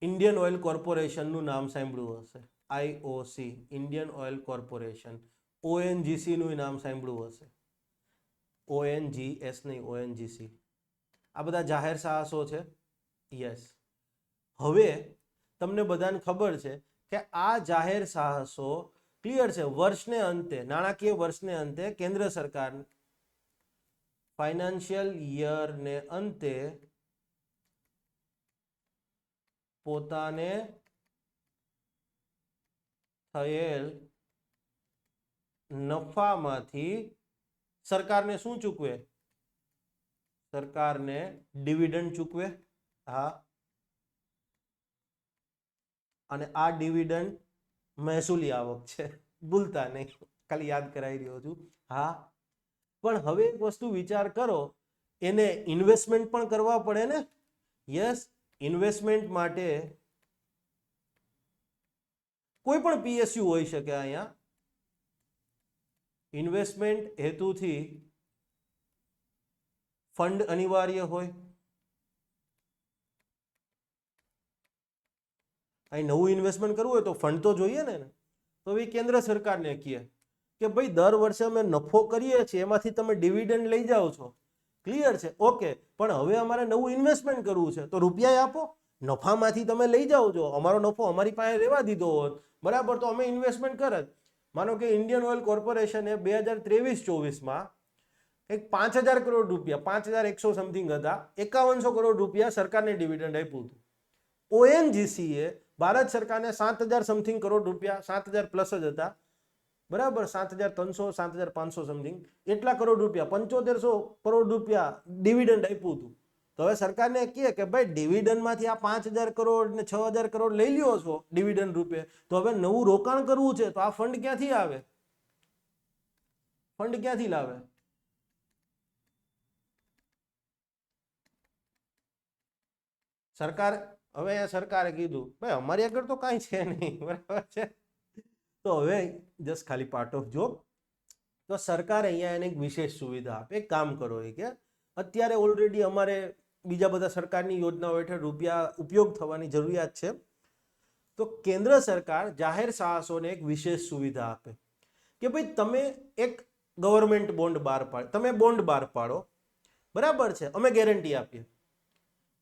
ઇન્ડિયન ઓઇલ કોર્પોરેશનનું નામ સાંભળ્યું હશે, IOC, Indian oil corporation. ONGC નું નામ સાંભળ્યું હશે, ઓએનજીએસ નહીં, ઓએનજીસી. આ બધા જાહેર સાહસો છે. યસ, હવે તમને બધાને ખબર છે કે આ જાહેર સાહસો ક્લિયર છે, વર્ષને અંતે, નાણાકીય વર્ષને અંતે કેન્દ્ર સરકાર ફાઇનાન્શિયલ યરને અંતે પોતાને થયેલ નફામાંથી સરકારને શું ચૂકવે? સરકારને ડિવિડન્ડ ચૂકવે. હા, અને આ ડિવિડન્ડ મહેસૂલી આવક છે, ભૂલતા નહીં, ખાલી યાદ કરાવી રહ્યો છું. હા, પણ હવે એક વસ્તુ વિચાર કરો, એને ઇન્વેસ્ટમેન્ટ પણ કરવા પડે ને. યસ, ઇન્વેસ્ટમેન્ટ માટે કોઈ પણ પીએસયુ હોઈ શકે. અહીંયા ઇન્વેસ્ટમેન્ટ હેતુથી ફંડ અનિવાર્ય હોય. અહીં નવું ઇન્વેસ્ટમેન્ટ કરવું હોય તો ફંડ તો જોઈએ ને. તો એ કેન્દ્ર સરકારને કહે કે ભાઈ દર વર્ષે અમે નફો કરીએ છીએ, એમાંથી તમે ડિવિડન્ડ લઈ જાઓ છો. ક્લિયર છે? ઓકે, પણ હવે અમારે નવું ઇન્વેસ્ટમેન્ટ કરવું છે તો રૂપિયા આપો, નફામાંથી તમે લઈ જાઓ છો. અમારો નફો અમારી પાસે રહેવા દીધો હોત, બરાબર, તો અમે ઇન્વેસ્ટમેન્ટ કરત. માનો કે ઇન્ડિયન ઓઇલ કોર્પોરેશને 2023-24માં એક 5,000 કરોડ રૂપિયા, 5,100 સમથિંગ હતા, 5100 કરોડ રૂપિયા સરકારને ડિવિડન્ડ આપ્યું હતું. ઓએનજીસીએ ભારત સરકારને 7,000 સમથિંગ કરોડ રૂપિયા, 7,000 પ્લસ જ હતા, બરાબર, 7,300 7,500 સમથિંગ, એટલા કરોડ રૂપિયા, 7,500 કરોડ રૂપિયા ડિવિડન્ડ આપ્યું હતું. તો હવે સરકારને કહે કે ભાઈ ડિવિડન્ડમાંથી આ 5,000 કરોડ ને 6,000 કરોડ લઈ લ્યો છો ડિવિડન્ડ રૂપે, તો હવે નવું રોકાણ કરવું છે તો આ ફંડ ક્યાંથી આવે? ફંડ ક્યાંથી લાવે? સરકાર. હવે સરકારે કીધું ભાઈ અમારી આગળ તો કાંઈ છે નહીં, બરાબર છે. તો હવે જસ્ટ ખાલી પાર્ટ ઓફ જોક, તો સરકાર અહીંયા એને એક વિશેષ સુવિધા આપે. એક કામ કરો, એ કે અત્યારે ઓલરેડી અમારે બીજા બધા સરકારની યોજનાઓ હેઠળ રૂપિયા ઉપયોગ થવાની જરૂરિયાત છે, તો કેન્દ્ર સરકાર જાહેર સાહસોને એક વિશેષ સુવિધા આપે કે ભાઈ તમે એક ગવર્મેન્ટ બોન્ડ બહાર પાડો, તમે બોન્ડ બહાર પાડો, બરાબર છે, અમે ગેરંટી આપીએ,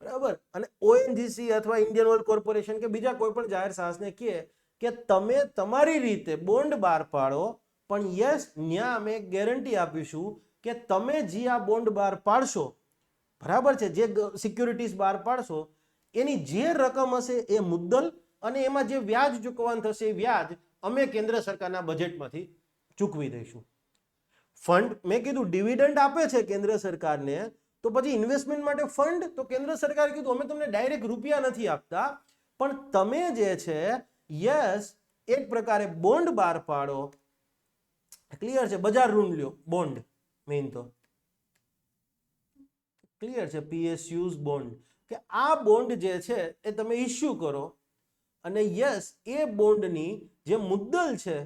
બરાબર, અને ઓએનજીસી અથવા ઇન્ડિયન ઓઇલ કોર્પોરેશન કે બીજા કોઈ પણ જાહેર સાહસને કહે કે તમે તમારી રીતે બોન્ડ બહાર પાડો, પણ યસ ન્યા અમે ગેરંટી આપીશું કે તમે જે આ બોન્ડ બહાર પાડશો, બરાબર છે, જે સિક્યુરિટીઝ બહાર પાડશો એની જે રકમ હશે એ મુદ્દલ અને એમાં જે વ્યાજ ચૂકવવાનું થશે એ વ્યાજ અમે કેન્દ્ર સરકારના બજેટમાંથી ચૂકવી દઈશું. ફંડ મેં કીધું ડિવિડન્ડ આપે છે કેન્દ્ર સરકારને, તો પછી ઇન્વેસ્ટમેન્ટ માટે ફંડ તો કેન્દ્ર સરકારે કીધું અમે તમને ડાયરેક્ટ રૂપિયા નથી આપતા, પણ તમે જે છે યસ એક પ્રકારે બોન્ડ બહાર પાડો, ક્લિયર છે, બજાર ઋણ લ્યો, બોન્ડ મેઇન તો ક્લિયર છે, પીએસયુઝ બોન્ડ, કે આ બોન્ડ જે છે એ તમે ઇસ્યુ કરો અને યસ એ બોન્ડની જે મુદ્દલ છે,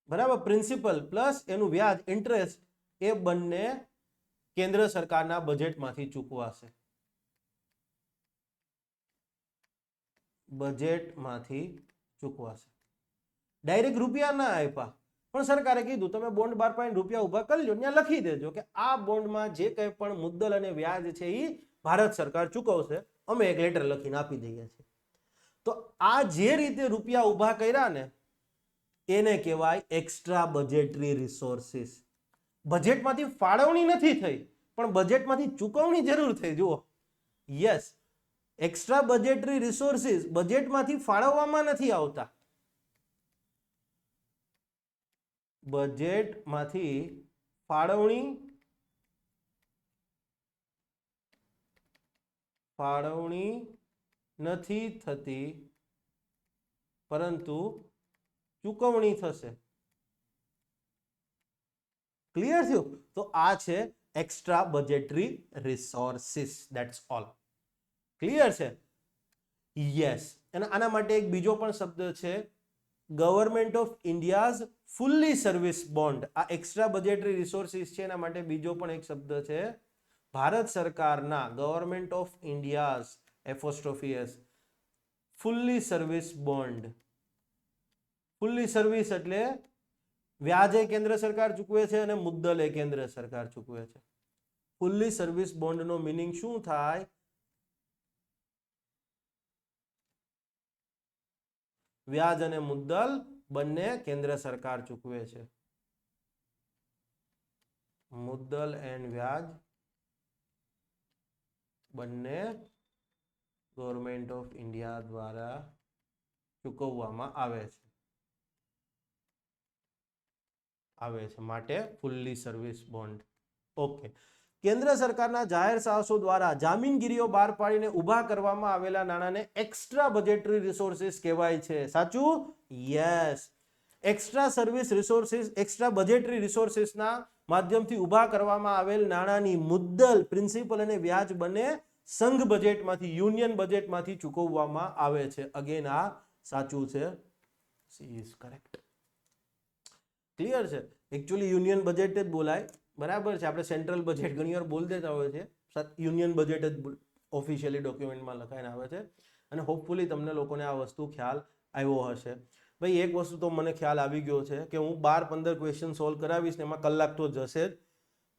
બરાબર, પ્રિન્સિપલ પ્લસ એનું વ્યાજ ઇન્ટરેસ્ટ એ બંને કેન્દ્ર સરકારના બજેટમાંથી ચૂકવાશે, બજેટમાંથી ચૂકવાશે. ડાયરેક્ટ રૂપિયા ના આપ્યા, પણ સરકારે કીધું તમે બોન્ડ બહાર પાડીને રૂપિયા ઉભા કરી લો, ત્યાં લખી દેજો કે આ બોન્ડમાં જે કંઈ પણ મુદ્દલ અને વ્યાજ છે એ ભારત સરકાર ચૂકવશે, અમે એક લેટર લખીને આપી દઈએ છીએ. તો આ જે રીતે રૂપિયા ઉભા કર્યા ને એને કહેવાય એક્સ્ટ્રા બજેટરી રિસોર્સિસ. બજેટમાંથી ફાળવણી નથી થઈ, પણ બજેટમાંથી ચૂકવણી જરૂર થઈ. જુઓ, યસ, એક્સ્ટ્રા બજેટરી રિસોર્સિસ બજેટમાંથી ફાળવવામાં નથી આવતા, બજેટમાંથી ફાળવણી નથી થતી, પરંતુ ચૂકવણી થશે. ક્લિયર થયું? તો આ છે extra budgetary resources, that's all. Clear છે? યસ. અને આના માટે એક બીજો પણ શબ્દ છે, government of India's fully service bond. આ એક્સ્ટ્રા બજેટરી રિસોર્સિસ છે, એના માટે બીજો પણ એક શબ્દ છે, ભારત સરકારના government of India's apostrophe S fully service bond. Fully service એટલે વ્યાજ એ કેન્દ્ર સરકાર ચૂકવે છે અને મુદ્દલ એ કેન્દ્ર સરકાર ચૂકવે છે. ફુલ્લી સર્વિસ બોન્ડનો મીનિંગ શું થાય? વ્યાજ અને મુદ્દલ બંને કેન્દ્ર સરકાર ચૂકવે છે. મુદ્દલ એન્ડ વ્યાજ બંને ગવર્મેન્ટ ઓફ ઇન્ડિયા દ્વારા ચૂકવવામાં આવે છે, માટે ફુલ્લી સર્વિસ બોન્ડ. ઓકે. કેન્દ્ર સરકારના જાહેર સાહસો દ્વારા જામીનગીરીઓ બહાર પાડીને ઉભા કરવામાં આવેલા નાણાંને એક્સ્ટ્રા બજેટરી રિસોર્સિસ કહેવાય છે. સાચું? Yes. Extra service resources, extra budgetary રિસોર્સિસના માધ્યમથી ઉભા કરવામાં આવેલ નાણાંની મુદ્દલ, પ્રિન્સિપલ અને વ્યાજ બંને સંઘ બજેટમાંથી, યુનિયન બજેટમાંથી ચૂકવવામાં આવે છે. અગેન આ સાચું છે. She is correct. ક્લિયર છે? એકચ્યુઅલી યુનિયન બજેટ જ બોલાય, બરાબર છે. આપણે સેન્ટ્રલ બજેટ ઘણી વાર બોલ દેતા હોય છે, યુનિયન બજેટ જ ઓફિશિયલી ડોક્યુમેન્ટમાં લખાઈને આવે છે. અને હોપફુલી તમને લોકોને આ વસ્તુ ખ્યાલ આવ્યો હશે. ભાઈ એક વસ્તુ તો મને ખ્યાલ આવી ગયો છે કે હું 12-15 ક્વેશ્ચન સોલ્વ કરાવીશ ને એમાં કલાક તો જશે જ.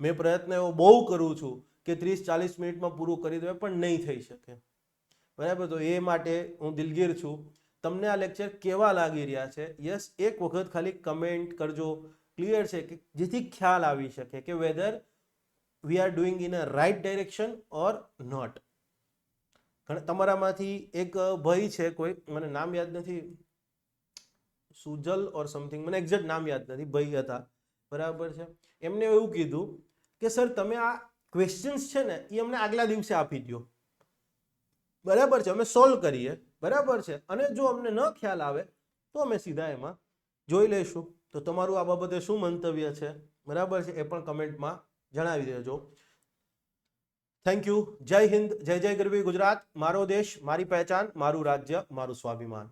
મેં પ્રયત્ન એવો બહુ કરું છું કે 30-40 મિનિટમાં પૂરું કરી દેવાય, પણ નહીં થઈ શકે, બરાબર. તો એ માટે હું દિલગીર છું. તમને આ લેક્ચર કેવા લાગી રહ્યા છે? યસ, એક વખત ખાલી કમેન્ટ કરજો. ક્લિયર છે? કે જેથી ખ્યાલ આવી શકે કે whether we are doing in a right direction or not. તમારામાંથી એક ભાઈ છે, કોઈ મને નામ યાદ નથી, સુજલ ઓર સમથિંગ, મને એક્ઝેક્ટ નામ યાદ નથી, ભાઈ હતા, બરાબર છે. એમને એવું કીધું કે સર તમે આ ક્વેશ્ચન્સ છે ને એ અમને આગલા દિવસે આપી દો, બરાબર છે, અમે સોલ્વ કરીએ, બરાબર છે, અને જો અમને ન ખ્યાલ આવે તો અમે સીધા એમાં જોઈ લઈશું. તો તમારું આ બાબતે શું મંતવ્ય છે, બરાબર છે, એ પણ કમેન્ટમાં જણાવી દેજો. Thank you. જય હિન્દ, જય જય ગરવી ગુજરાત. મારો દેશ, મારી પહેચાન, મારું રાજ્ય, મારું સ્વાભિમાન.